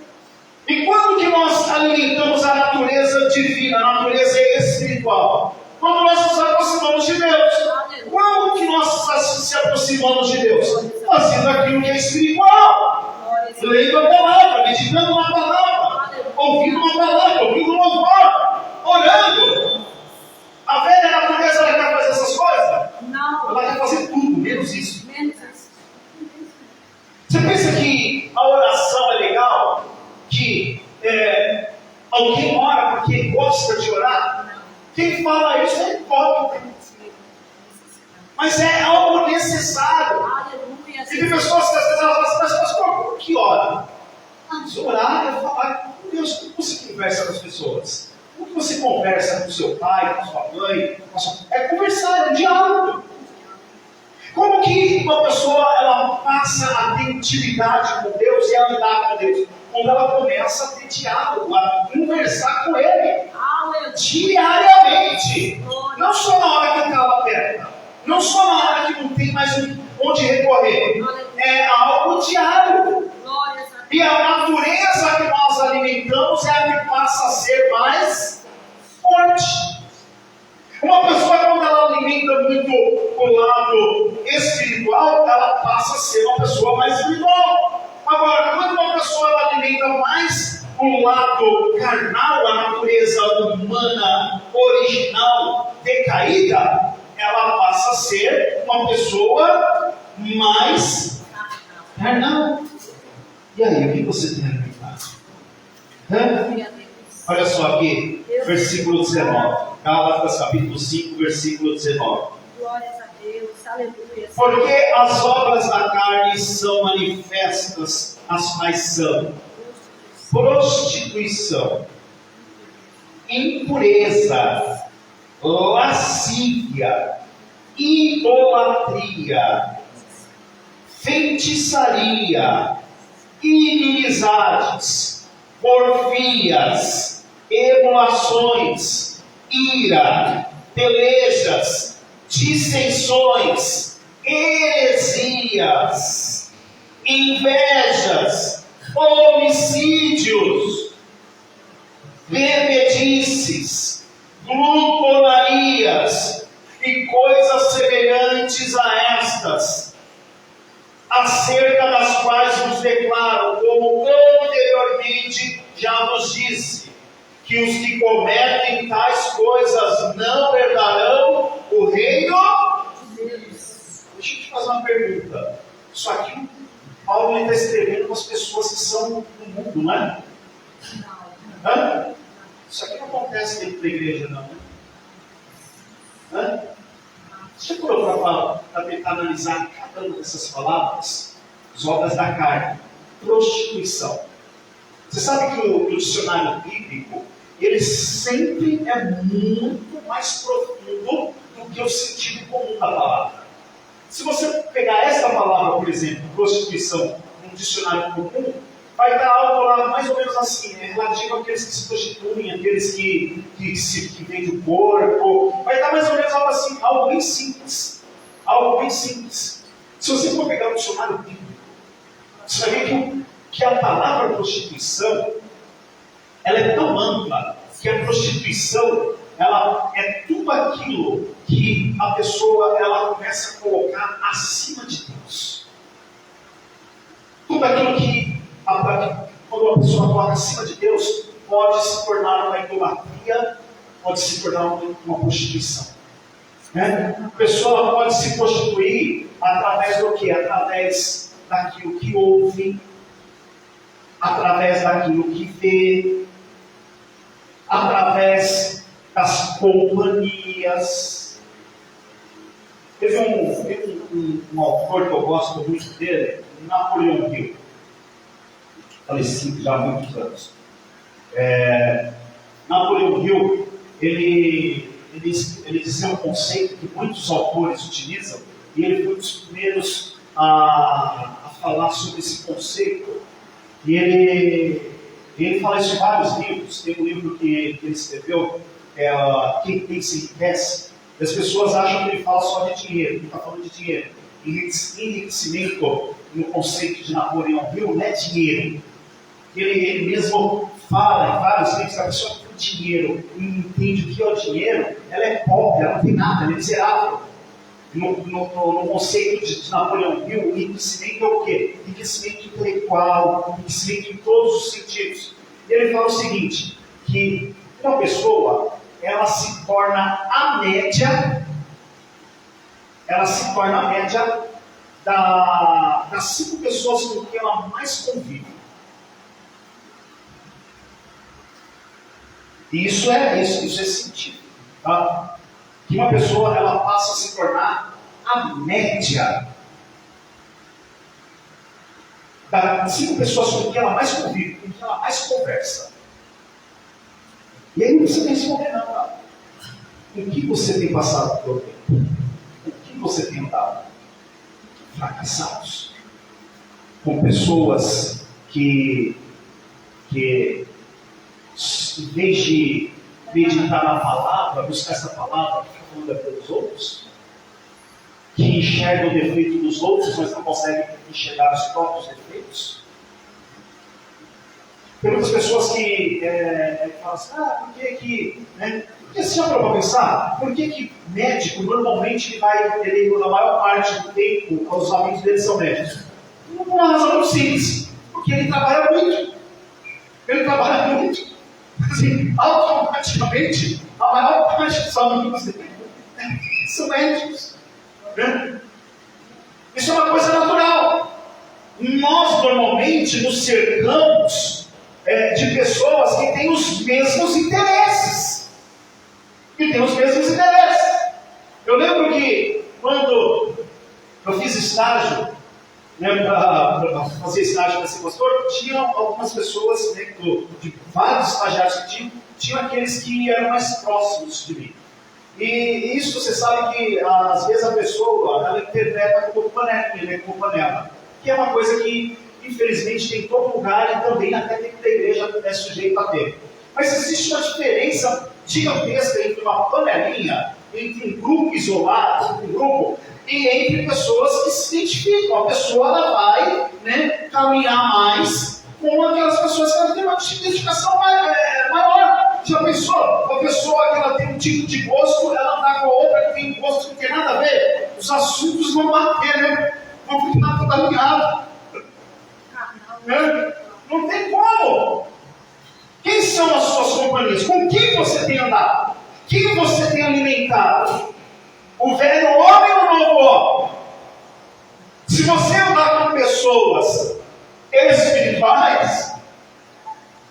E quando que nós alimentamos a natureza divina, a natureza espiritual? Quando nós nos aproximamos de Deus. Quando que nós se aproximamos de Deus? Fazendo aquilo que é espiritual. Lendo a palavra, meditando na palavra, ouvindo uma palavra, ouvindo um louvor, orando. A velha natureza ela quer fazer essas coisas? Não. Ela quer fazer tudo, menos isso. Você pensa que a oração é legal? Que alguém ora porque gosta de orar? Quem fala isso é hipócrita. Mas é algo necessário. Aleluia. E tem pessoas que às vezes elas falam assim, mas como que ora? Mas orar é falar com Deus. Como você conversa com as pessoas? Como que você conversa com seu pai, com sua mãe? É conversar, é diálogo. Como que uma pessoa ela passa a ter intimidade com Deus e a andar com Deus? Quando ela começa a ter diálogo, a conversar com Ele. Diariamente. Não só na hora que a tela aperta. Não só na hora que não tem mais onde recorrer. É algo diário. E a natureza que nós alimentamos é a que passa a ser mais forte. Uma pessoa, quando ela alimenta muito o lado espiritual, ela passa a ser uma pessoa mais espiritual. Agora, quando uma pessoa ela alimenta mais o lado carnal, a natureza humana, original, decaída, ela passa a ser uma pessoa mais carnal. E aí, o que você tem alimentado? Olha só aqui, versículo 19. Gálatas capítulo 5, versículo 19. Glórias a Deus, aleluia. Porque as obras da carne são manifestas, as quais são prostituição, impureza, lascívia, idolatria, feitiçaria, inimizades, porfias, emulações, ira, pelejas, dissensões, heresias, invejas, homicídios, bebedices, glutonarias e coisas semelhantes a estas, acerca das quais vos declaro, como anteriormente já vos disse, que os que cometem tais coisas não herdarão o reino de Deus. Deixa eu te fazer uma pergunta. Isso aqui, Paulo está escrevendo para as pessoas que são do mundo, não é? Hã? Isso aqui não acontece dentro da igreja, não, né? Hã? Você colocou para tentar analisar cada uma dessas palavras, as obras da carne, prostituição. Você sabe que o dicionário bíblico, ele sempre é muito mais profundo do que o sentido comum da palavra. Se você pegar essa palavra, por exemplo, prostituição, num dicionário comum, vai dar algo lá mais ou menos assim, relativo àqueles que se prostituem, aqueles que vendem o corpo, vai dar mais ou menos algo assim, algo bem simples. Algo bem simples. Se você for pegar o dicionário bíblico, você vai ver que a palavra prostituição, ela é tão ampla, que a prostituição, ela é tudo aquilo que a pessoa, ela começa a colocar acima de Deus. Tudo aquilo que quando uma pessoa coloca acima de Deus, pode se tornar uma idolatria, pode se tornar uma prostituição. Né? A pessoa pode se prostituir através do quê? Através daquilo que ouve, através daquilo que vê, através das companhias. Teve um autor que eu gosto muito dele, Napoleão Hill. Falecido já há muitos anos. Napoleão Hill, ele dizia um conceito que muitos autores utilizam, e ele foi um dos primeiros a falar sobre esse conceito. E ele fala isso em vários livros. Tem um livro que ele escreveu, Quem Pensa Enriquece. E as pessoas acham que ele fala só de dinheiro, ele está falando de dinheiro. Enriquecimento, no conceito de Napoleão Hill, não é dinheiro. Ele mesmo fala em vários livros que a pessoa que tem dinheiro e não entende o que é o dinheiro, ela é pobre, ela não tem nada, ela é miserável. No conceito de Napoleão Hill, o enriquecimento é o quê? Enriquecimento intelectual, enriquecimento em todos os sentidos. E ele fala o seguinte, que uma pessoa, ela se torna a média das 5 pessoas com quem ela mais convive. E isso é científico, tá? Que uma pessoa, ela passa a se tornar a média das 5 pessoas com quem ela mais convive, com quem ela mais conversa. E aí não precisa responder não, tá? Com que você tem passado pelo tempo? Com que você tem andado? Fracassados. Com pessoas que em vez de meditar na palavra, buscar essa palavra que fica falando pelos outros, que enxerga o defeito dos outros, mas não consegue enxergar os próprios defeitos. Tem muitas pessoas que falam assim, por que né? Porque você já parou para pensar? Por que médico, normalmente, ele, na maior parte do tempo, os amigos dele são médicos? Por uma razão muito simples. Porque ele trabalha muito. Assim, automaticamente, a maior parte dos amigos dele são médicos. Né? Isso é uma coisa natural. Nós, normalmente, nos cercamos de pessoas que têm os mesmos interesses. Eu lembro que, quando eu fiz estágio, para fazer estágio para ser pastor, tinham algumas pessoas, de vários estagiários que tinham aqueles que eram mais próximos de mim. E isso você sabe que, às vezes, a pessoa, ela interpreta como panelinha, como panela. Que é uma coisa que infelizmente tem em todo lugar e também até dentro da igreja é sujeito a ter. Mas existe uma diferença gigantesca entre uma panelinha, entre um grupo isolado, um grupo, e entre pessoas que se identificam. A pessoa ela vai, né, caminhar mais com aquelas pessoas que ela tem uma identificação maior. Já pensou? A pessoa que ela tem um tipo de gosto, ela andar com a outra que tem um gosto que não tem nada a ver. Os assuntos vão bater, né? Vão ficar tudo alinhado. Né? Não tem como. Quem são as suas companhias? Com quem você tem andado? Quem você tem alimentado? O velho homem ou o novo homem? Se você andar com pessoas espirituais,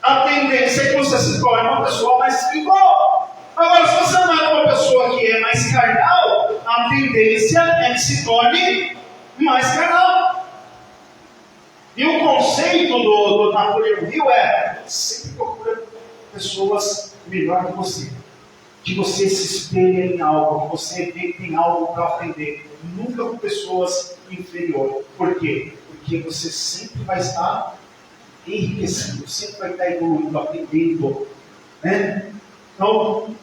a tendência é que você se torne uma pessoa mais espiritual. Agora, se você andar com uma pessoa que é mais carnal, a tendência é que se torne mais carnal. E o conceito do Napoleão Hill é: sempre procura pessoas melhor que você se espelha em algo, que você vê que tem algo para aprender. Nunca com pessoas inferiores. Por quê? Porque você sempre vai estar enriquecido, sempre vai estar evoluindo, aprendendo. Né? Então,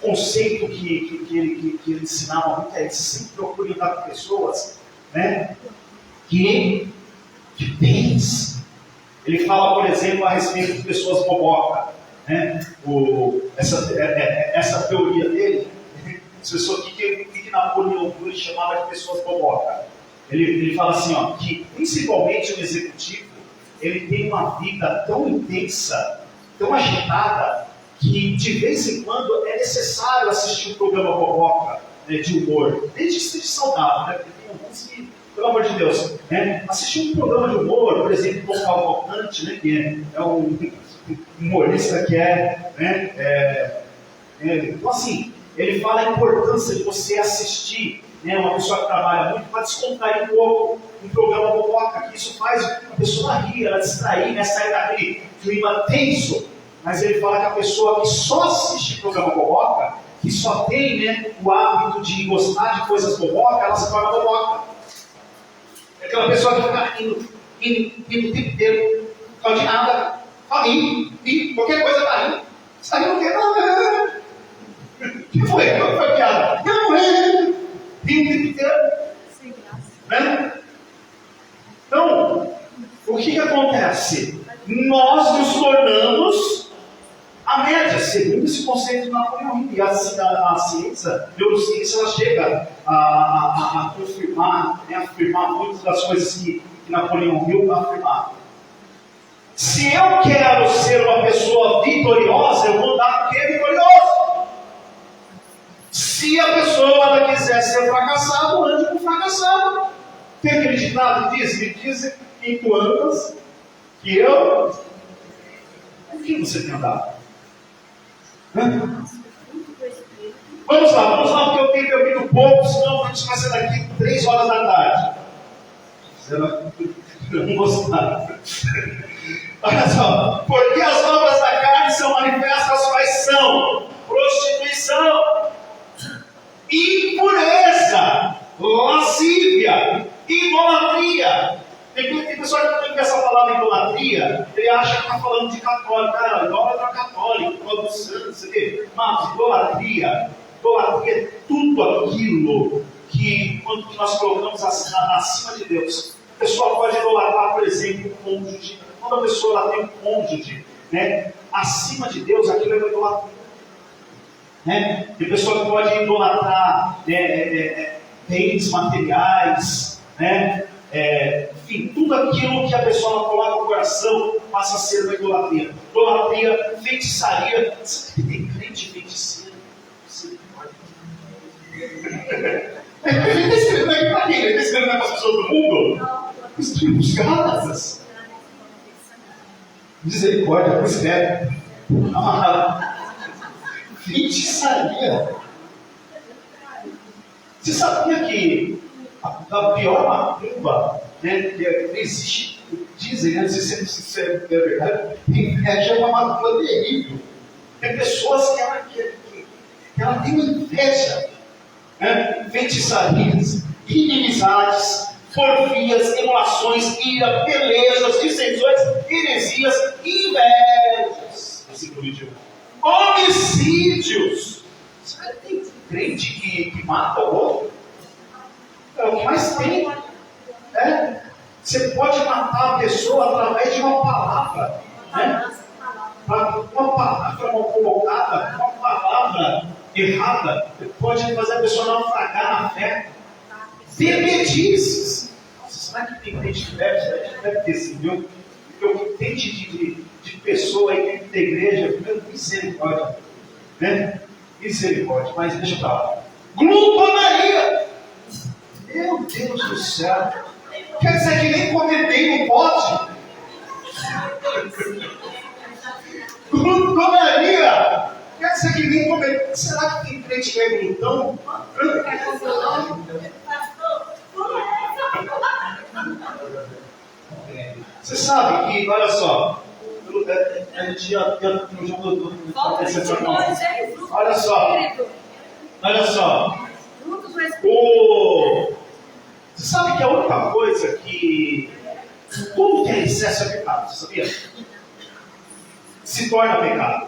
o conceito que ele ensinava muito é: sempre procure andar com pessoas, né, que bens. Ele fala, por exemplo, a respeito de pessoas boboca. Né? Essa teoria dele, o que Napoleão Hill chamava de pessoas boboca. Ele fala assim, ó, que principalmente o executivo, ele tem uma vida tão intensa, tão agitada, que de vez em quando é necessário assistir um programa boboca, né, de humor, desde que seja saudável, né? Porque tem alguns que, pelo amor de Deus, né? Assistir um programa de humor, por exemplo, Tom Cavalcante, né, que é um humorista que então assim, ele fala a importância de você assistir, né, uma pessoa que trabalha muito para descontrair um pouco um programa boboca, que isso faz a pessoa rir, ela distrair, né, sair daquele clima tenso. Mas ele fala que a pessoa que só assiste programa boboca, que só tem, né, o hábito de gostar de coisas boboca, ela se torna boboca. É aquela pessoa que fica indo o tempo inteiro, não fala de nada, fala rir, qualquer coisa está rindo. Você está rindo o quê? Não. O que foi? Qual foi a piada? Eu não ri. Rio o tempo inteiro. Sem graça. Né? Então, o que acontece? Nós nos tornamos a média, segundo esse conceito de Napoleão Hill. E a ciência, a neurociência, ela chega a confirmar, né, afirmar muitas das coisas que Napoleão Hill afirmava. Se eu quero ser uma pessoa vitoriosa, eu vou dar o que é vitorioso. Se a pessoa ela quiser ser fracassado, ande com fracassado. Tem aquele ditado que diz: me dizem que tu andas, que eu. O que você tem andado? Vamos lá, porque eu tenho bebido pouco, senão a gente vai sair daqui 3 horas da tarde. Eu não gostar. Olha só, porque as obras da carne são manifestas quais são? Prostituição, impureza, lascívia, idolatria. Tem pessoa que tem essa palavra idolatria, ele acha que está falando de católico. Cara, idólatra católico, todo santo, você vê. Mas idolatria é tudo aquilo que, quando nós colocamos acima de Deus. A pessoa pode idolatrar, por exemplo, um cônjuge. Quando a pessoa ela tem um cônjuge, né, acima de Deus, aquilo é uma idolatria. Né? Tem pessoa que pode idolatrar bens materiais, né? Enfim, tudo aquilo que a pessoa coloca no coração passa a ser uma idolatria. Idolatria, feitiçaria. Você tem crente feiticeiro? Você pode. Ele está escrevendo aqui para quem? Ele está escrevendo para as pessoas do mundo? Os Gálatas. Misericórdia, pois é. Feitiçaria. Você sabia que a pior macumba, né, que existe, dizem, não sei se é verdade, inveja é uma macumba terrível. Tem pessoas que ela tem uma inveja, né? Feitiçarias, inimizades, porfias, emulações, ira, pelejas, dissensões, heresias, invejas. Versículo 21. Homicídios. Será que tem crente que mata o outro? É o que mais tem. Você pode matar a pessoa através de uma palavra. Uma palavra mal colocada, uma palavra errada, pode fazer a pessoa naufragar na fé. Bebedices. Será que tem crente que bebe? Deve ter sim, viu? Porque o que tem de pessoa aí dentro da igreja, misericórdia. Né? Misericórdia, mas deixa eu falar. Glutonaria. Meu Deus do céu. Quer dizer que nem comer bem não pode? Glutonaria. Quer dizer que nem comer. Será que tem crente que é glutão? Você sabe que, olha só, a gente já no jogo olha só, você sabe que a única coisa que tudo que é excesso é pecado, você sabia? Se torna pecado.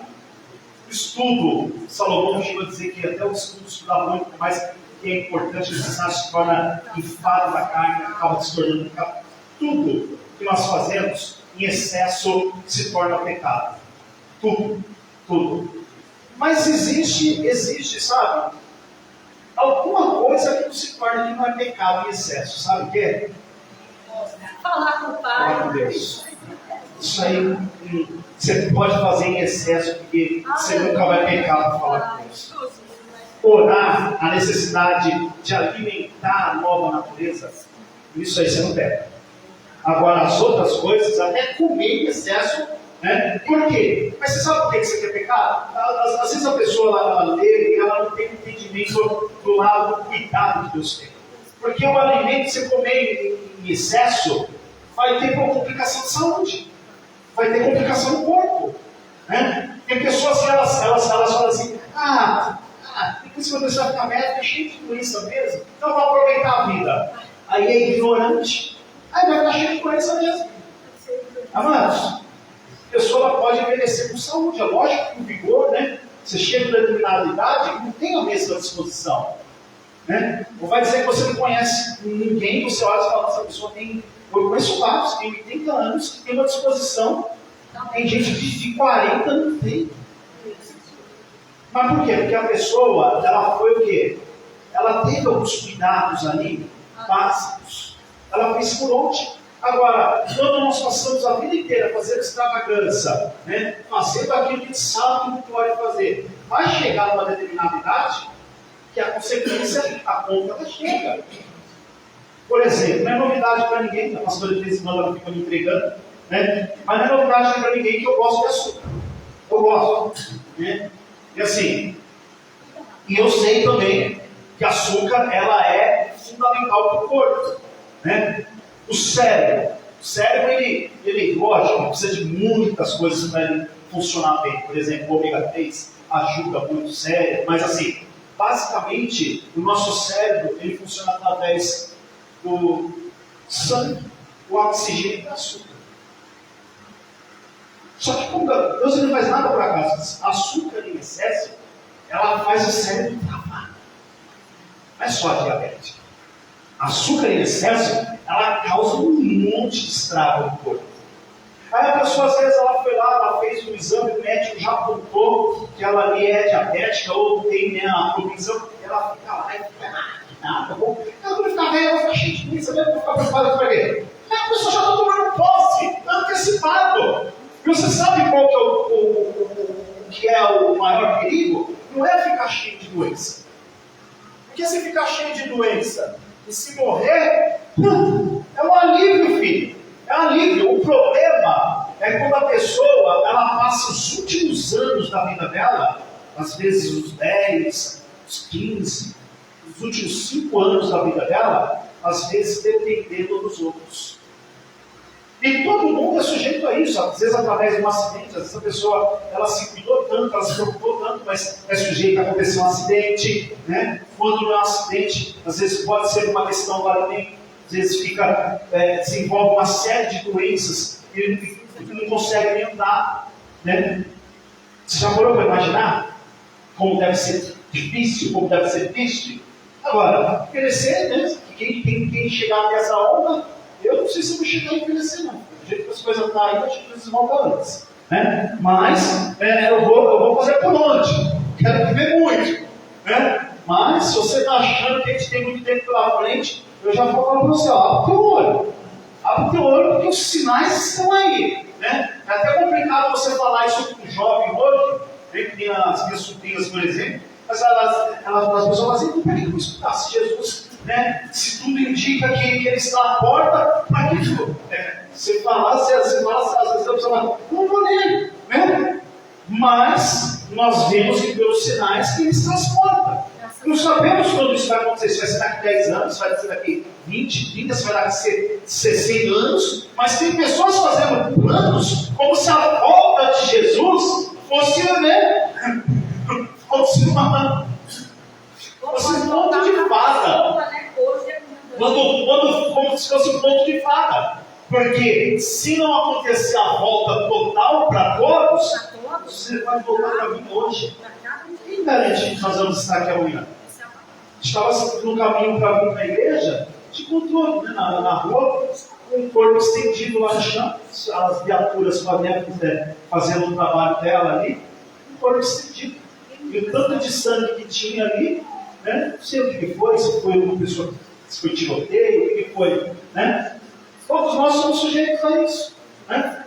O estudo, Salomão chegou a dizer que até o estudo estudar muito, mas que é importante necessário se torna enfado da carne, acaba se tornando pecado. Tudo que nós fazemos em excesso se torna pecado. Tudo. Mas existe, sabe? Alguma coisa que não se torna que não é pecado em excesso. Sabe o que é? Falar com o Pai. Falar com Deus. Isso aí você pode fazer em excesso, porque você nunca vai pecar para falar com Deus. Orar a necessidade de alimentar a nova natureza, isso aí você não peca. Agora, as outras coisas, até comer em excesso, né? Por quê? Mas você sabe por que você quer pecar? Às vezes a pessoa ela lê e ela não tem entendimento do lado do cuidado que Deus tem. Porque o alimento que você comer em excesso vai ter complicação de saúde, vai ter complicação no corpo. Né? Tem pessoas que elas falam assim, depois quando você vai ficar velho, é cheio de doença mesmo, então vou aproveitar a vida. Aí é ignorante. Aí vai ficar cheio de doença mesmo. Amados, a pessoa pode envelhecer com saúde. É lógico que o vigor, né? Você chega a determinada idade, não tem a mesma disposição. Né? Ou vai dizer que você não conhece ninguém, você olha e fala, essa pessoa tem... Eu conheço vários, tem 80 anos, que tem uma disposição. Tem gente de 40 não tem. Mas por quê? Porque a pessoa, ela foi o quê? Ela teve alguns cuidados ali, básicos. Ela fez por onde? Agora, quando nós passamos a vida inteira fazendo extravagância, né? Fazendo aquilo que a gente sabe que não pode fazer, vai chegar numa determinada idade que a consequência, a conta ela chega. Por exemplo, não é novidade para ninguém, a pastora de vez em quando ela fica me entregando, né? Mas não é novidade para ninguém que eu gosto de açúcar. Eu gosto. Né? E assim, e eu sei também que açúcar ela é fundamental para o corpo. Né? O cérebro, ele lógico, precisa de muitas coisas para ele funcionar bem. Por exemplo, o ômega 3 ajuda muito o cérebro, mas assim, basicamente, o nosso cérebro ele funciona através do sangue, o oxigênio e o açúcar. Só que como Deus não faz nada por acaso, açúcar em excesso, ela faz o cérebro travar. Não é só a diabetes. Açúcar em excesso, ela causa um monte de estrago no corpo. Aí a pessoa, às vezes, ela foi lá, ela fez um exame, o médico já apontou que ela ali é diabética ou tem, né, a propensão, ela fica lá e fica, nada, bom. Ela vai ficar velha, ela vai ficar cheia de doença, vai ficar preocupada com ele. A pessoa já está tomando posse, antecipado. E você sabe qual que é o maior perigo? Não é ficar cheio de doença. Porque se ficar cheio de doença e se morrer, é um alívio, filho. É um alívio. O problema é quando a pessoa ela passa os últimos anos da vida dela, às vezes os 10, os 15, os últimos 5 anos da vida dela, às vezes dependendo dos outros. E todo mundo é sujeito a isso, às vezes através de um acidente, às vezes a pessoa ela se cuidou tanto, ela se preocupou tanto, mas é sujeito a acontecer um acidente, né? Quando não é um acidente, às vezes pode ser uma questão do alimento, às vezes desenvolve uma série de doenças e não consegue nem andar, né? Você já parou para imaginar como deve ser difícil, como deve ser triste? Agora, envelhecer, né? Quem chegar até essa onda, eu não sei se eu vou chegar a envelhecer, não. Do jeito que as coisas estão aí, eu acho que eles voltam antes. Né? Mas eu vou fazer por onde? Quero viver muito. Né? Mas se você está achando que a gente tem muito tempo pela frente, eu já vou falar para você, abre o teu olho. Abre o teu olho porque os sinais estão aí. Né? É até complicado você falar isso com um jovem hoje, né? Que tem as minhas sobrinhas, por exemplo, mas as pessoas falam assim, como é que eu vou escutar se Jesus, né? Se tudo indica que ele está à porta, para que você fala, às vezes a pessoa fala, não vou nele, né? Mas nós vemos que pelos sinais que ele se transporta. Não sabemos quando isso vai acontecer, se vai ser daqui 10 anos, se vai ser daqui 20, 30, se vai ser 100 anos, mas tem pessoas fazendo planos como se a volta de Jesus fosse, né? Fosse um ponto de fada. Como se fosse um ponto de fada. Porque se não acontecer a volta total para todos, você vai voltar para mim hoje. Quem garante que nós vamos estar aqui amanhã? Estava no caminho para vir para a igreja, te encontrou, né, na rua, com um corpo estendido lá no chão, as viaturas fazendo o trabalho dela ali, um corpo estendido. E o tanto de sangue que tinha ali, né, não sei o que foi, se foi uma pessoa, se foi tiroteio, o que foi, né? Todos nós somos sujeitos a isso, né?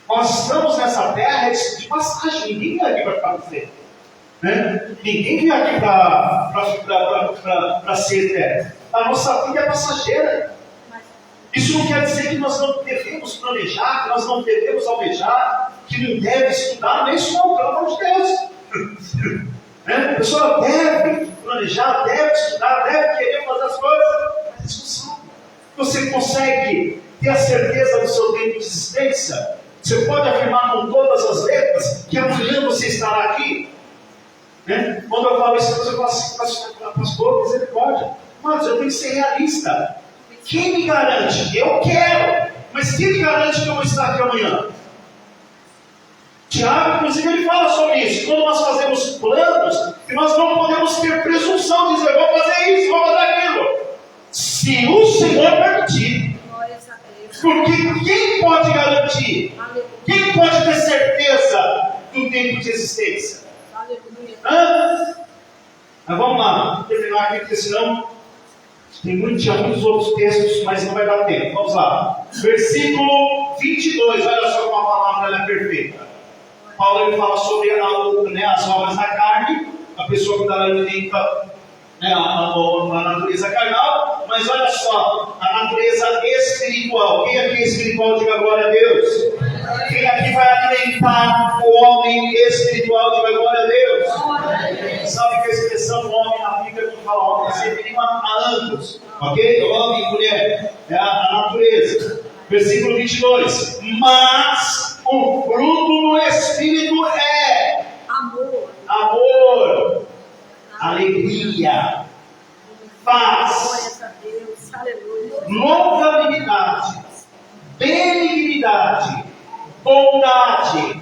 Nós estamos nessa terra de passagem, ninguém veio aqui para ficar no frente, né? Ninguém veio aqui para ser eterno. A nossa vida é passageira. Isso não quer dizer que nós não devemos planejar, que nós não devemos almejar, que não deve estudar, nem isso não, pelo amor de Deus. A pessoa deve planejar, deve estudar, deve querer fazer as coisas, mas isso não sabe. Você consegue ter a certeza do seu tempo de existência? Você pode afirmar com todas as letras que amanhã você estará aqui? Né? Quando eu falo isso, eu falo assim, pastor, misericórdia. Mas eu tenho que ser realista. Quem me garante? Eu quero. Mas quem me garante que eu vou estar aqui amanhã? Tiago, inclusive, ele fala sobre isso. Quando nós fazemos planos, nós não podemos ter presunção de dizer, vou fazer isso, vou fazer aquilo. Se o Senhor permitir. Porque quem pode garantir? Quem pode ter certeza do tempo de existência? Mas vamos lá, vou terminar aqui, porque senão tinha muitos outros textos, mas não vai dar tempo. Vamos lá. Versículo 22, olha só como a palavra é perfeita. Paulo ele fala sobre as obras da carne, a pessoa que está alimenta a natureza carnal, mas olha só, a natureza espiritual. Quem aqui é espiritual, diga glória a Deus. Quem aqui vai alimentar o homem espiritual, diga glória a Deus. Sabe que a expressão homem na Bíblia não fala homem, se rima a ambos, ok? Homem e mulher, é a natureza. Versículo 22. Mas o fruto do Espírito é amor, alegria, paz, longanimidade, benignidade, bondade,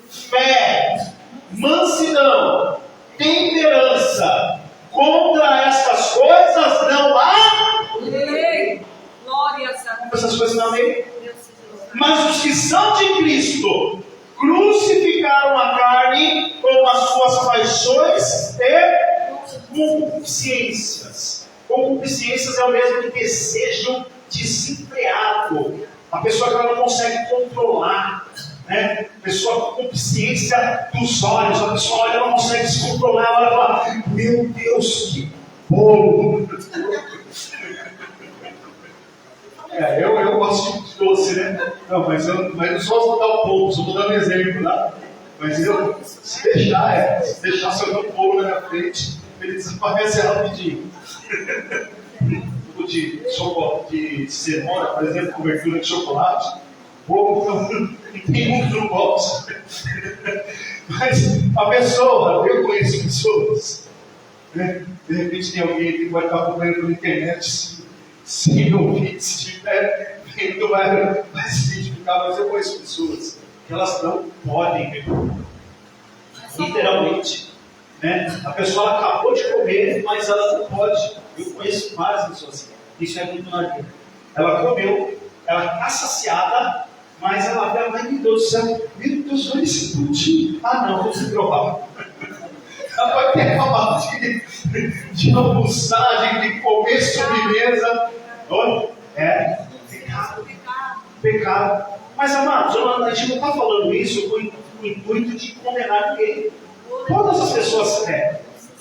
fé, mansidão, temperança. Contra estas coisas não há lei. Glórias a Deus. Essas coisas não há lei. Mas os que são de Cristo crucificaram a carne com as suas paixões e concupiscências. Concupiscências é o mesmo que desejo desenfreado. A pessoa que ela não consegue controlar. Né? A pessoa com concupiscência dos olhos. A pessoa olha, ela não consegue se controlar. Ela fala, meu Deus, que bolo. Eu gosto de doce, né? Não, mas eu não só vou dar o bolo, só vou dar um exemplo, tá? Mas se deixar seu bolo na minha frente, ele desaparece rapidinho. De cenoura, por exemplo, cobertura de chocolate, bolo não tem muito no bolso. Mas a pessoa, eu conheço pessoas, né? De repente tem alguém que vai estar acompanhando pela internet. Se não estiver vendo, vai se identificar, mas eu conheço pessoas que elas não podem beber. Literalmente. Né? A pessoa acabou de comer, mas ela não pode. Eu conheço várias pessoas assim. Isso é muito na vida. Ela comeu, ela está saciada, mas ela vê, ai meu Deus do céu, meu Deus, olha esse pudim. Ah não, vou se provar. Ela pode ter acabado de almoçar, de comer sobremesa. Olha, é pecado. Pecado. Mas, amados, a gente não está falando isso com o intuito de condenar ninguém. Todas as pessoas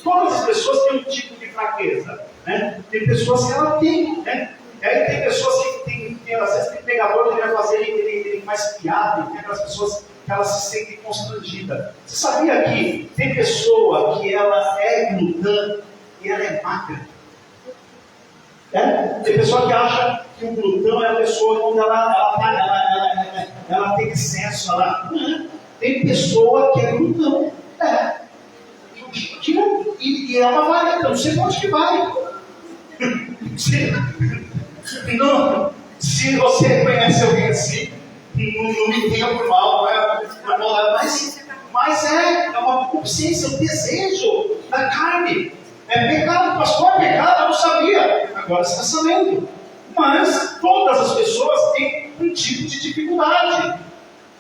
todas as pessoas têm um tipo de fraqueza. Né? Tem pessoas que ela tem, né? E aí tem pessoas que tem, às vezes tem pegador que vai fazer ele mais piada, e tem aquelas pessoas que elas se sentem constrangidas. Você sabia que tem pessoa que ela é glutã e ela é magra? Tem pessoa que acha que o glutão é a pessoa quando ela tem excesso. Tem pessoa que é glutão. E ela vai, então não sei onde que vai. Se você conhece alguém assim, não me tenha por mal, mas é uma consciência, um desejo da carne. É pecado, pastor, é pecado, eu não sabia. Agora você está sabendo. Mas todas as pessoas têm um tipo de dificuldade.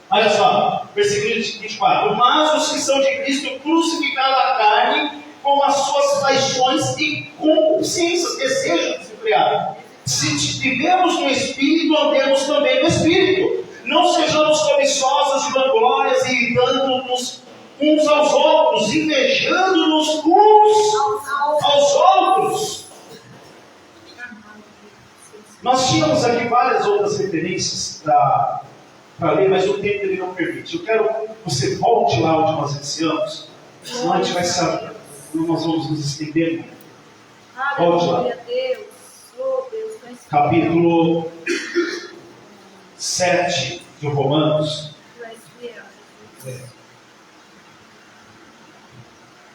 Olha só, versículo 24. Mas os que são de Cristo crucificaram a carne com as suas paixões e concupiscências, desejos desenfreados. Se vivemos no Espírito, andemos também no Espírito. Não sejamos cobiçosos de vanglórias, irritando-nos uns aos outros, invejando-nos uns aos outros. Nós tínhamos aqui várias outras referências para ler, mas o tempo ele não permite. Eu quero que você volte lá onde nós iniciamos, senão a gente vai saber, nós vamos nos estender muito. Volte lá. Capítulo 7 de Romanos.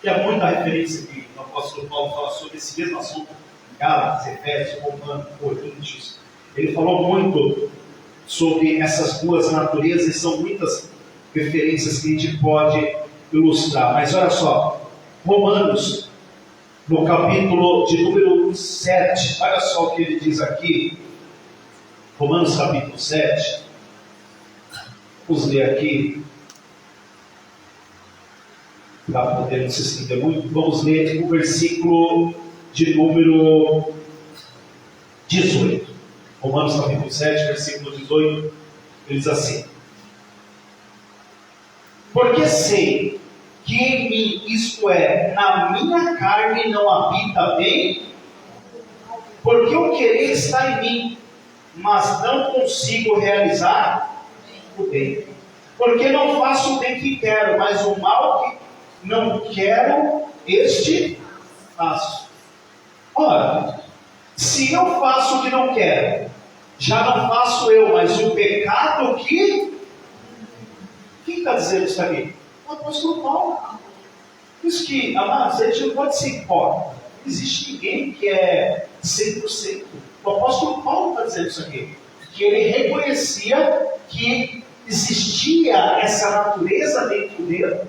E há muita referência que o apóstolo Paulo fala sobre esse mesmo assunto. Gálatas, Efésios, Romanos, Coríntios. Ele falou muito sobre essas duas naturezas, e são muitas referências que a gente pode ilustrar. Mas olha só, Romanos, no capítulo de número 7, olha só o que ele diz aqui. Romanos capítulo 7. Vamos ler aqui, para poder não se estender muito. Vamos ler o versículo de número 18. Romanos capítulo 7, versículo 18, ele diz assim: porque sei que em mim, isto é, na minha carne não habita bem, porque o querer está em mim, mas não consigo realizar o bem. Porque não faço o bem que quero, mas o mal que não quero, este faço. Ora, se eu faço o que não quero, já não faço eu, mas o pecado que... Quem está dizendo isso aqui? O apóstolo Paulo. Isso que, amados, a gente não pode ser hipócrita. Não existe ninguém que é 100%. O apóstolo Paulo está dizendo isso aqui. Que ele reconhecia que existia essa natureza dentro dele,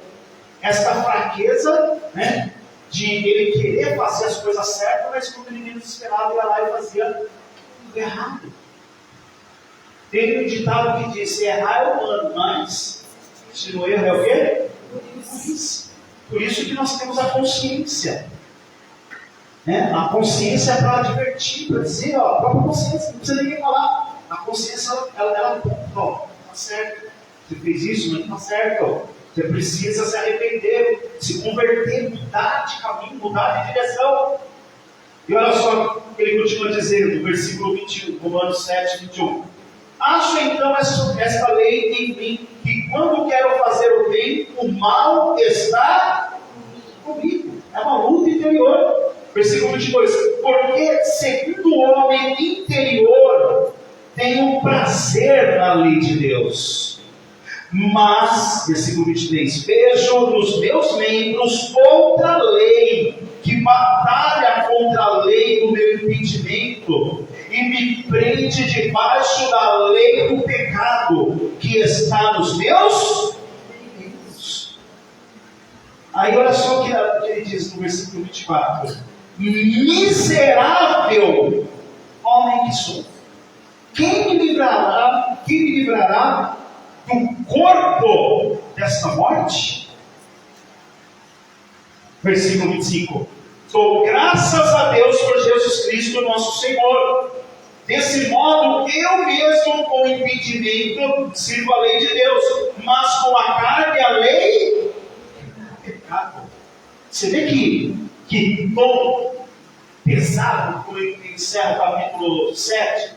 essa fraqueza, né? De ele querer fazer as coisas certas, mas quando ele menos esperava, ia lá e fazia tudo errado. Tem um ditado que diz: errar é humano, mas se no erro é o quê? Por isso que nós temos a consciência. Né? A consciência é para advertir, para dizer, ó, a própria consciência, não precisa ninguém falar. A consciência, ela ó, tá certo. Você fez isso, não está certo. Você precisa se arrepender, se converter, mudar de caminho, mudar de direção. E olha só o que ele continua dizendo, no versículo 21, Romanos 7, 21. Acho então esta lei em mim, que quando quero fazer o bem, o mal está comigo. É uma luta interior. Versículo 22. Porque segundo o homem interior, tenho prazer na lei de Deus. Mas, versículo 23, vejo nos meus membros outra lei, que batalha contra a lei do meu impedimento, e me prende debaixo da lei do pecado que está nos meus inimigos. Aí olha só o que ele diz no versículo 24: miserável homem que sou, quem me livrará do corpo desta morte? Versículo 25: dou graças a Deus por Jesus Cristo nosso Senhor. Desse modo, eu mesmo com impedimento sirvo a lei de Deus, mas com a carne a lei do pecado. Você vê que tom pesado quando ele encerra o capítulo 7.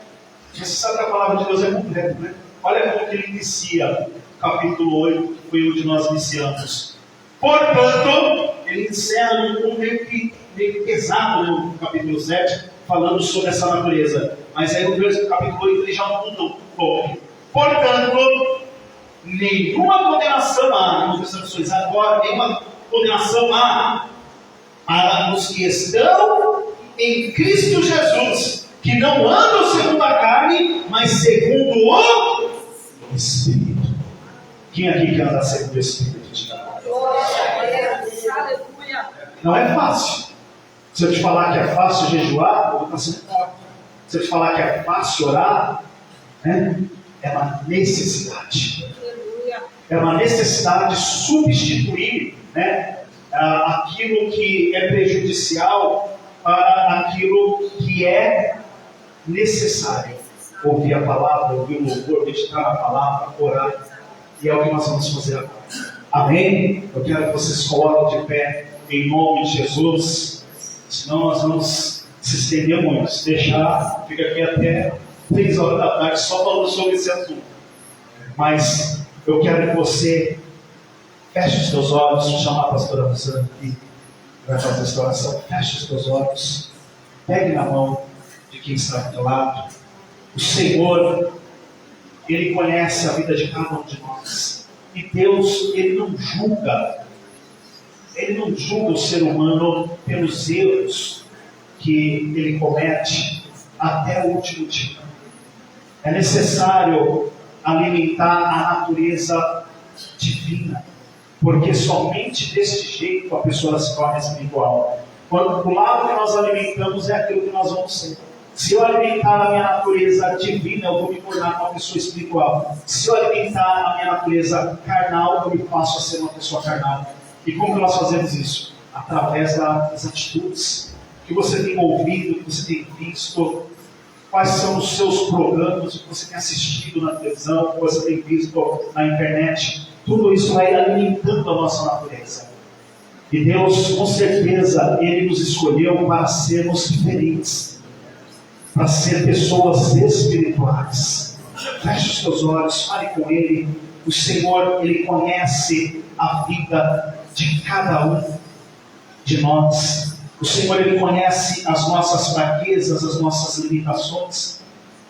Você sabe que a palavra de Deus é completa, né? Olha como que ele inicia o capítulo 8, que foi onde nós iniciamos. Portanto, ele encerra num tom meio pesado, né, no capítulo 7, falando sobre essa natureza. Mas aí no capítulo 8 ele já muda um pouco. Portanto, nenhuma condenação há, agora, nenhuma condenação há para os que estão em Cristo Jesus, que não andam segundo a carne, mas segundo o Espírito. Quem aqui quer andar segundo o Espírito? Não é fácil. Se eu te falar que é fácil jejuar, eu vou estar sendo fácil. Se eu te falar que é fácil orar, né? É uma necessidade. É uma necessidade de substituir, né, aquilo que é prejudicial para aquilo que é necessário. Ouvir a palavra, ouvir o louvor, meditar na palavra, orar. E é o que nós vamos fazer agora. Amém? Eu quero que vocês coloquem de pé em nome de Jesus. Senão nós vamos se estender muito. Se deixar, fica aqui até 3 horas da tarde só falando sobre esse assunto. Mas eu quero que você feche os teus olhos. Vou chamar a pastora Rosana aqui para fazer essa oração. Feche os teus olhos. Pegue na mão de quem está do teu lado. O Senhor, Ele conhece a vida de cada um de nós. E Deus, Ele não julga. Ele não julga o ser humano pelos erros que ele comete até o último dia. É necessário alimentar a natureza divina, porque somente desse jeito a pessoa se torna espiritual. Quando o lado que nós alimentamos é aquilo que nós vamos ser. Se eu alimentar a minha natureza divina, eu vou me tornar uma pessoa espiritual. Se eu alimentar a minha natureza carnal, eu me passo a ser uma pessoa carnal. E como que nós fazemos isso? Através das atitudes que você tem ouvido, que você tem visto, quais são os seus programas, o que você tem assistido na televisão, o que você tem visto na internet. Tudo isso vai alimentando a nossa natureza. E Deus, com certeza, Ele nos escolheu para sermos diferentes, para ser pessoas espirituais. Feche os seus olhos, fale com Ele. O Senhor, Ele conhece a vida de cada um de nós. O Senhor, Ele conhece as nossas fraquezas, as nossas limitações.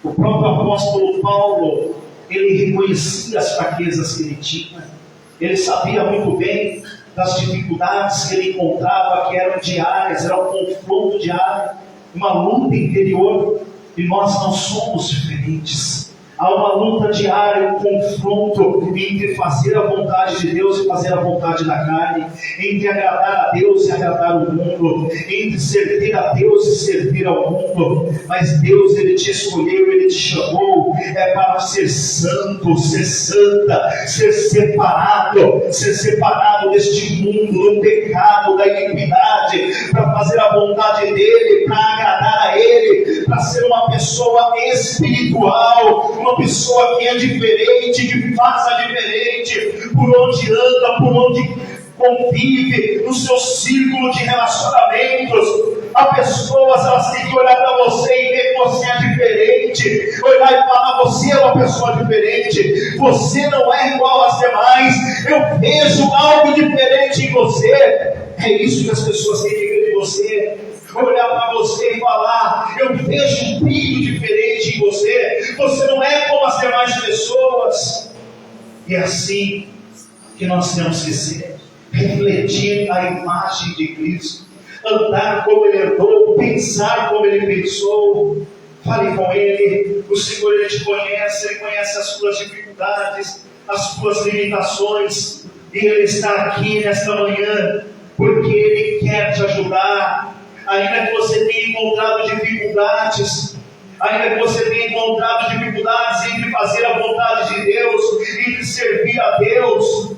O próprio apóstolo Paulo, ele reconhecia as fraquezas que ele tinha. Ele sabia muito bem das dificuldades que ele encontrava, que eram diárias, era um confronto diário, uma luta interior. E nós não somos diferentes. Há uma luta diária, um confronto entre fazer a vontade de Deus e fazer a vontade da carne, entre agradar a Deus e agradar o mundo, entre servir a Deus e servir ao mundo. Mas Deus, Ele te escolheu, Ele te chamou para ser santo, ser santa, ser separado deste mundo, do pecado, da iniquidade, para fazer a vontade dEle, para agradar a Ele, para ser uma pessoa espiritual, uma pessoa que é diferente, que faça diferente, por onde anda, por onde convive, no seu círculo de relacionamentos. As pessoas, elas têm que olhar para você e ver que você é diferente, olhar e falar: você é uma pessoa diferente, você não é igual às demais, eu vejo algo diferente em você. É isso que as pessoas têm que ver de você. Olhar para você e falar: eu vejo um brilho diferente em você, você não é como as demais pessoas. E é assim que nós temos que ser, refletir a imagem de Cristo, andar como Ele andou, pensar como Ele pensou. Fale com Ele. O Senhor, Ele te conhece, Ele conhece as suas dificuldades, as suas limitações, e Ele está aqui nesta manhã, porque Ele quer te ajudar. Ainda que você tenha encontrado dificuldades, ainda que você tenha encontrado dificuldades entre fazer a vontade de Deus, entre servir a Deus,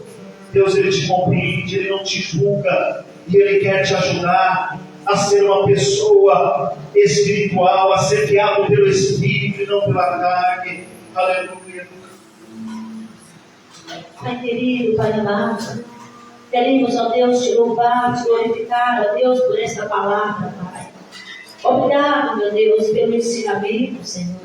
Deus, Ele te compreende, Ele não te julga, e Ele quer te ajudar a ser uma pessoa espiritual, a ser guiado pelo Espírito e não pela carne. Aleluia. Pai querido, Pai amado, queremos, ó Deus, te louvar, te glorificar, ó Deus, por esta palavra, Pai. Obrigado, meu Deus, pelo ensinamento, Senhor.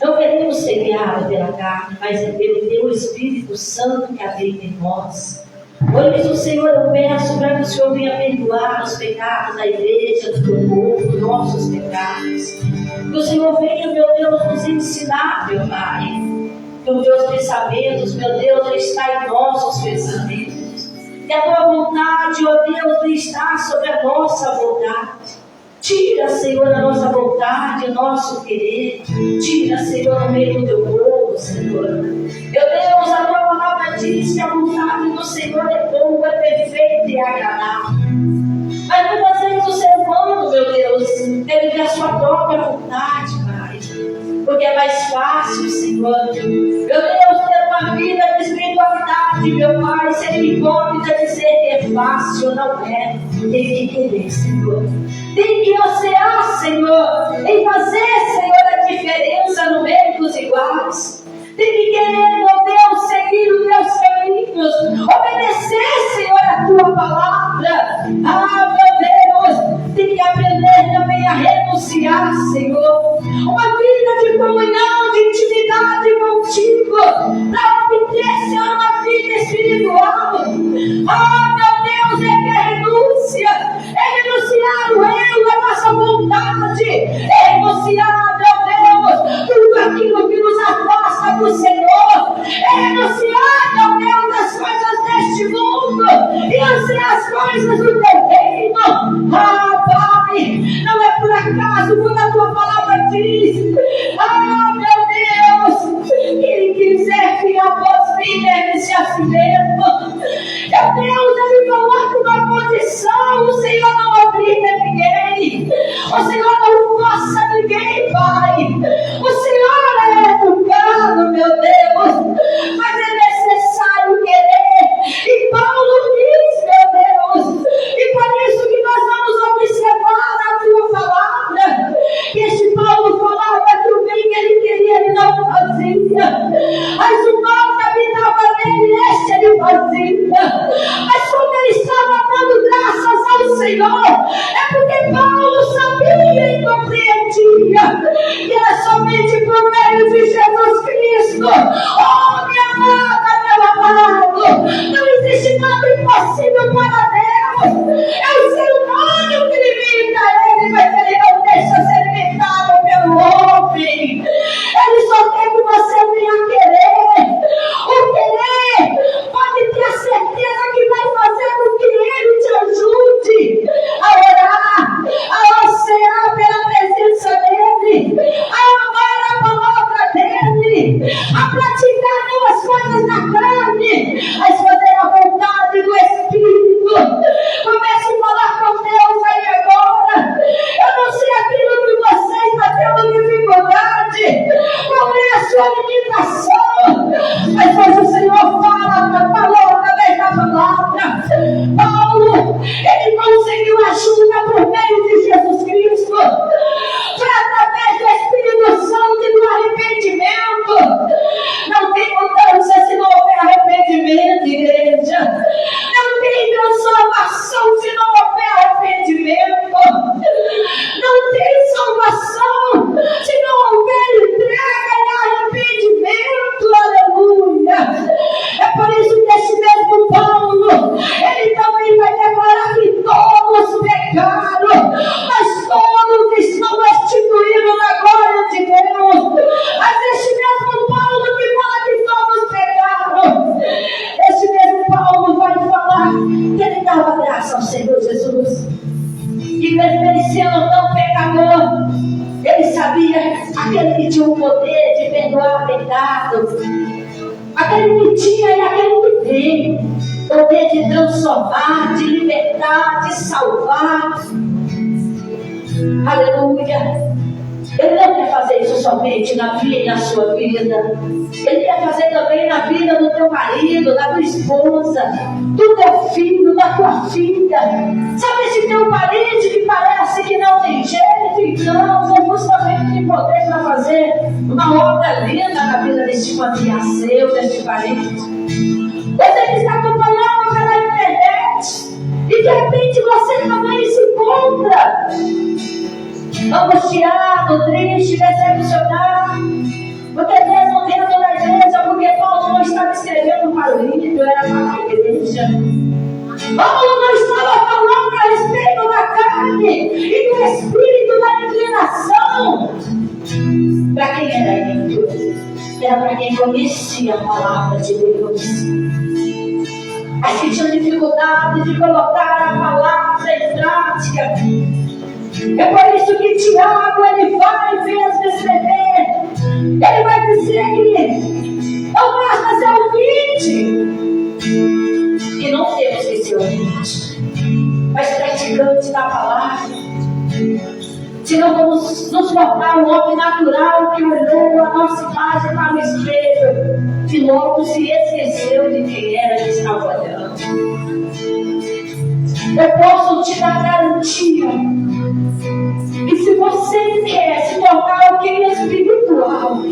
Não queremos ser guiados pela carne, mas é pelo Teu Espírito Santo que habita em nós. Por isso, Senhor, eu peço para que o Senhor venha perdoar os pecados da igreja, do Teu povo, nossos pecados. Que o Senhor venha, meu Deus, nos ensinar, meu Pai. Que os Teus pensamentos, meu Deus, está em nossos pensamentos. Que a Tua vontade, ó Deus, está sobre a nossa vontade. Tira, Senhor, a nossa vontade, o nosso querer. Tira, Senhor, o meio do Teu povo, Senhor. Meu Deus, a Tua palavra diz que a vontade do Senhor é boa, é perfeita e agradável. Mas muitas vezes o ser humano, meu Deus, deve ter a sua própria vontade, Pai. Porque é mais fácil, Senhor. Meu Deus, ter uma vida de espiritualidade, meu Pai, ser hipócrita de dizer que é fácil, não é. Tem que querer, Senhor. Tem que ansiar, Senhor, em fazer, Senhor, a diferença no meio dos iguais. Tem que querer, meu Deus, seguir os Teus caminhos, obedecer, Senhor, a Tua palavra. Ah, meu Deus, tem que aprender também a renunciar, Senhor. Uma vida de comunhão, de intimidade contigo, para obter, Senhor, uma vida espiritual. Ah, meu Deus, é renúncia, é renunciar o eu, a nossa vontade, é renunciar, meu Deus, tudo aquilo que nos afasta do Senhor, é renunciar, meu Deus, as coisas deste mundo e ansiar as coisas do Teu reino. Ah, Pai, não é por acaso quando a Tua palavra diz, ah, meu Deus, quem quiser que após mim deve-se a si mesmo. Meu Deus, Ele coloca uma condição, o Senhor não obriga ninguém, o Senhor não força ninguém, Pai. O Senhor é educado, meu Deus, mas é necessário querer. E Paulo diz, meu Deus, e por isso que nós vamos observar a Tua palavra, que este Paulo falava que o bem que ele queria, ele não fazia, mas o mal que habitava nele, este ele fazia. Mas quando ele estava dando graças ao Senhor, é porque Paulo sabia e compreendia que era somente por meio de Jesus Cristo. Oh, minha amada, meu amado, não existe nada impossível para Deus. É o ser humano que limita Ele, mas Ele não deixa ser limitado pelo homem. Ele só quer que você venha querer. O querer pode ter a certeza que vai fazer com que Ele te ajude a orar, a ansiar pela presença dEle, a amar a palavra dEle, a praticar não as coisas da carne, mas fazer a vontade do Espírito. Comece a falar com Deus aí agora. Eu não sei aquilo que você está tendo dificuldade, qual é a sua limitação, mas hoje o Senhor falou através da palavra. Paulo, ele conseguiu ajuda por meio de Jesus Cristo. Foi através do Espírito Santo e do arrependimento. Não tem mudança se não houver arrependimento, igreja. Não tem transformação se não houver arrependimento. Não tem salvação se não houver entrega e arrependimento. Aleluia. É tinha o poder de perdoar pecados, aquele que tinha e aquele que tem poder de transformar, de libertar, de salvar. Aleluia. Ele não quer fazer isso somente na minha e na sua vida. Ele quer fazer também na vida do teu marido, da tua esposa, do teu filho, da tua filha. Sabe esse teu parente que parece que não tem jeito? Então, Jesus também tem poder para fazer uma obra linda na vida deste familiar seu, deste parente. Você que está acompanhando pela internet e de repente você também se encontra angustiado, triste, decepcionado, porque mesmo dentro da igreja, porque Paulo não estava escrevendo para o ímpio, era para a igreja. Paulo não estava falando a respeito da carne e do espírito da inclinação. Para quem era ímpio? Era para quem conhecia a palavra de Deus. Mas que tinha dificuldade de colocar a palavra em prática. É por isso que Tiago, ele vai mesmo escrever. Ele vai dizer que não basta ser ouvinte, que não temos que ser ouvinte, mas praticante da palavra. Se não vamos nos tornar um homem natural que olhou a nossa imagem para o espelho e logo se esqueceu de quem era que estava olhando. Eu posso te dar garantia que se você quer se tornar alguém espiritual,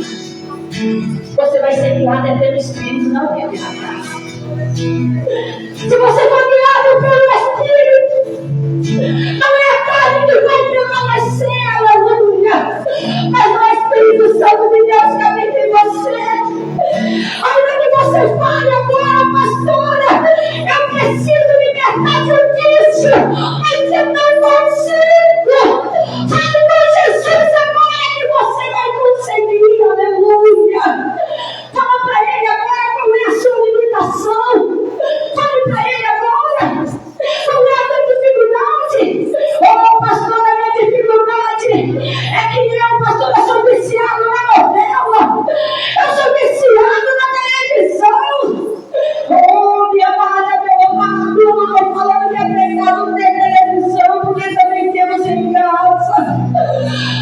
você vai ser guiado pelo Espírito, não é pela carne. Se você for guiado pelo Espírito, não é a carne que vai prevalecer, aleluia, mas o Espírito Santo de Deus que habita em você. Ainda que você fale agora, pastora, eu preciso libertar do vício, mas eu não consigo. Fale com Jesus agora que você vai conseguir, aleluia. Fala para Ele agora qual é a sua limitação. Fale para Ele agora qual é a sua dificuldade. Oh, pastor, a minha dificuldade é que eu, pastor, eu sou viciado na novela. Eu sou viciado na televisão. Oh, minha amada, meu amado, eu não estou falando que é pecado ter televisão, porque também temos em casa.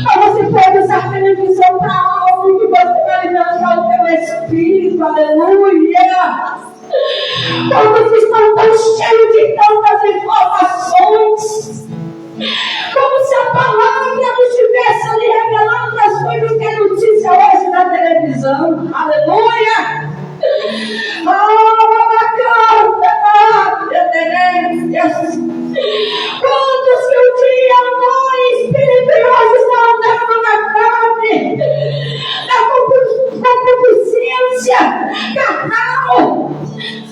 Mas você pode usar a televisão para algo que você vai alimentar o teu espírito, aleluia. Quando vocês estão tão cheios de tantas informações, como se a palavra não estivesse ali revelando as coisas que é notícia hoje na televisão, aleluia. Quantos que um dia andou em espírito e hoje estão andando na carne, na concupiscência carnal,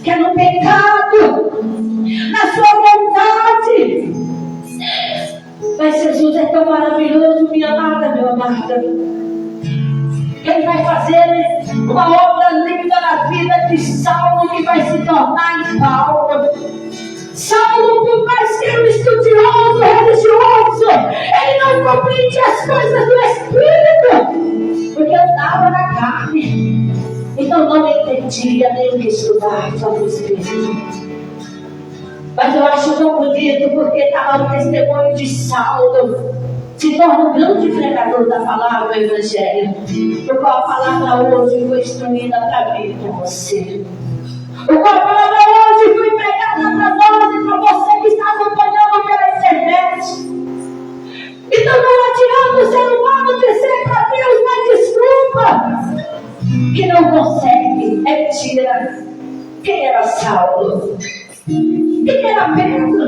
que é no pecado, na sua vontade. Mas Jesus é tão maravilhoso, minha amada, meu amado. Ele vai fazer uma obra linda na vida de Saulo, que vai se tornar em Paulo. Saulo, por mais que era um estudioso, religioso, ele não compreende as coisas do Espírito, porque andava na carne. Então não entendia nem o que estudar sobre o Espírito. Mas eu acho tão bonito, porque estava no testemunho de Saulo, se torna um grande pregador da palavra do Evangelho, o qual a palavra hoje foi instruída para mim e para você. O qual a palavra hoje foi pregada para nós e para você que está acompanhando pela internet. Então não adianta o ser humano dizer para Deus uma desculpa que não consegue. É mentira. Quem era Saulo? Quem era Pedro?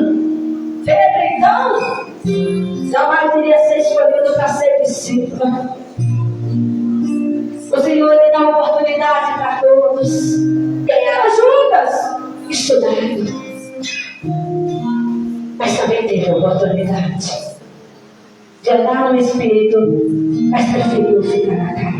Pedro, então, jamais iria ser escolhido para ser discípulo. O Senhor lhe dá oportunidade para todos. Quem era Judas? Estudado. Mas também teve a oportunidade de andar no Espírito, mas preferiu ficar na carne.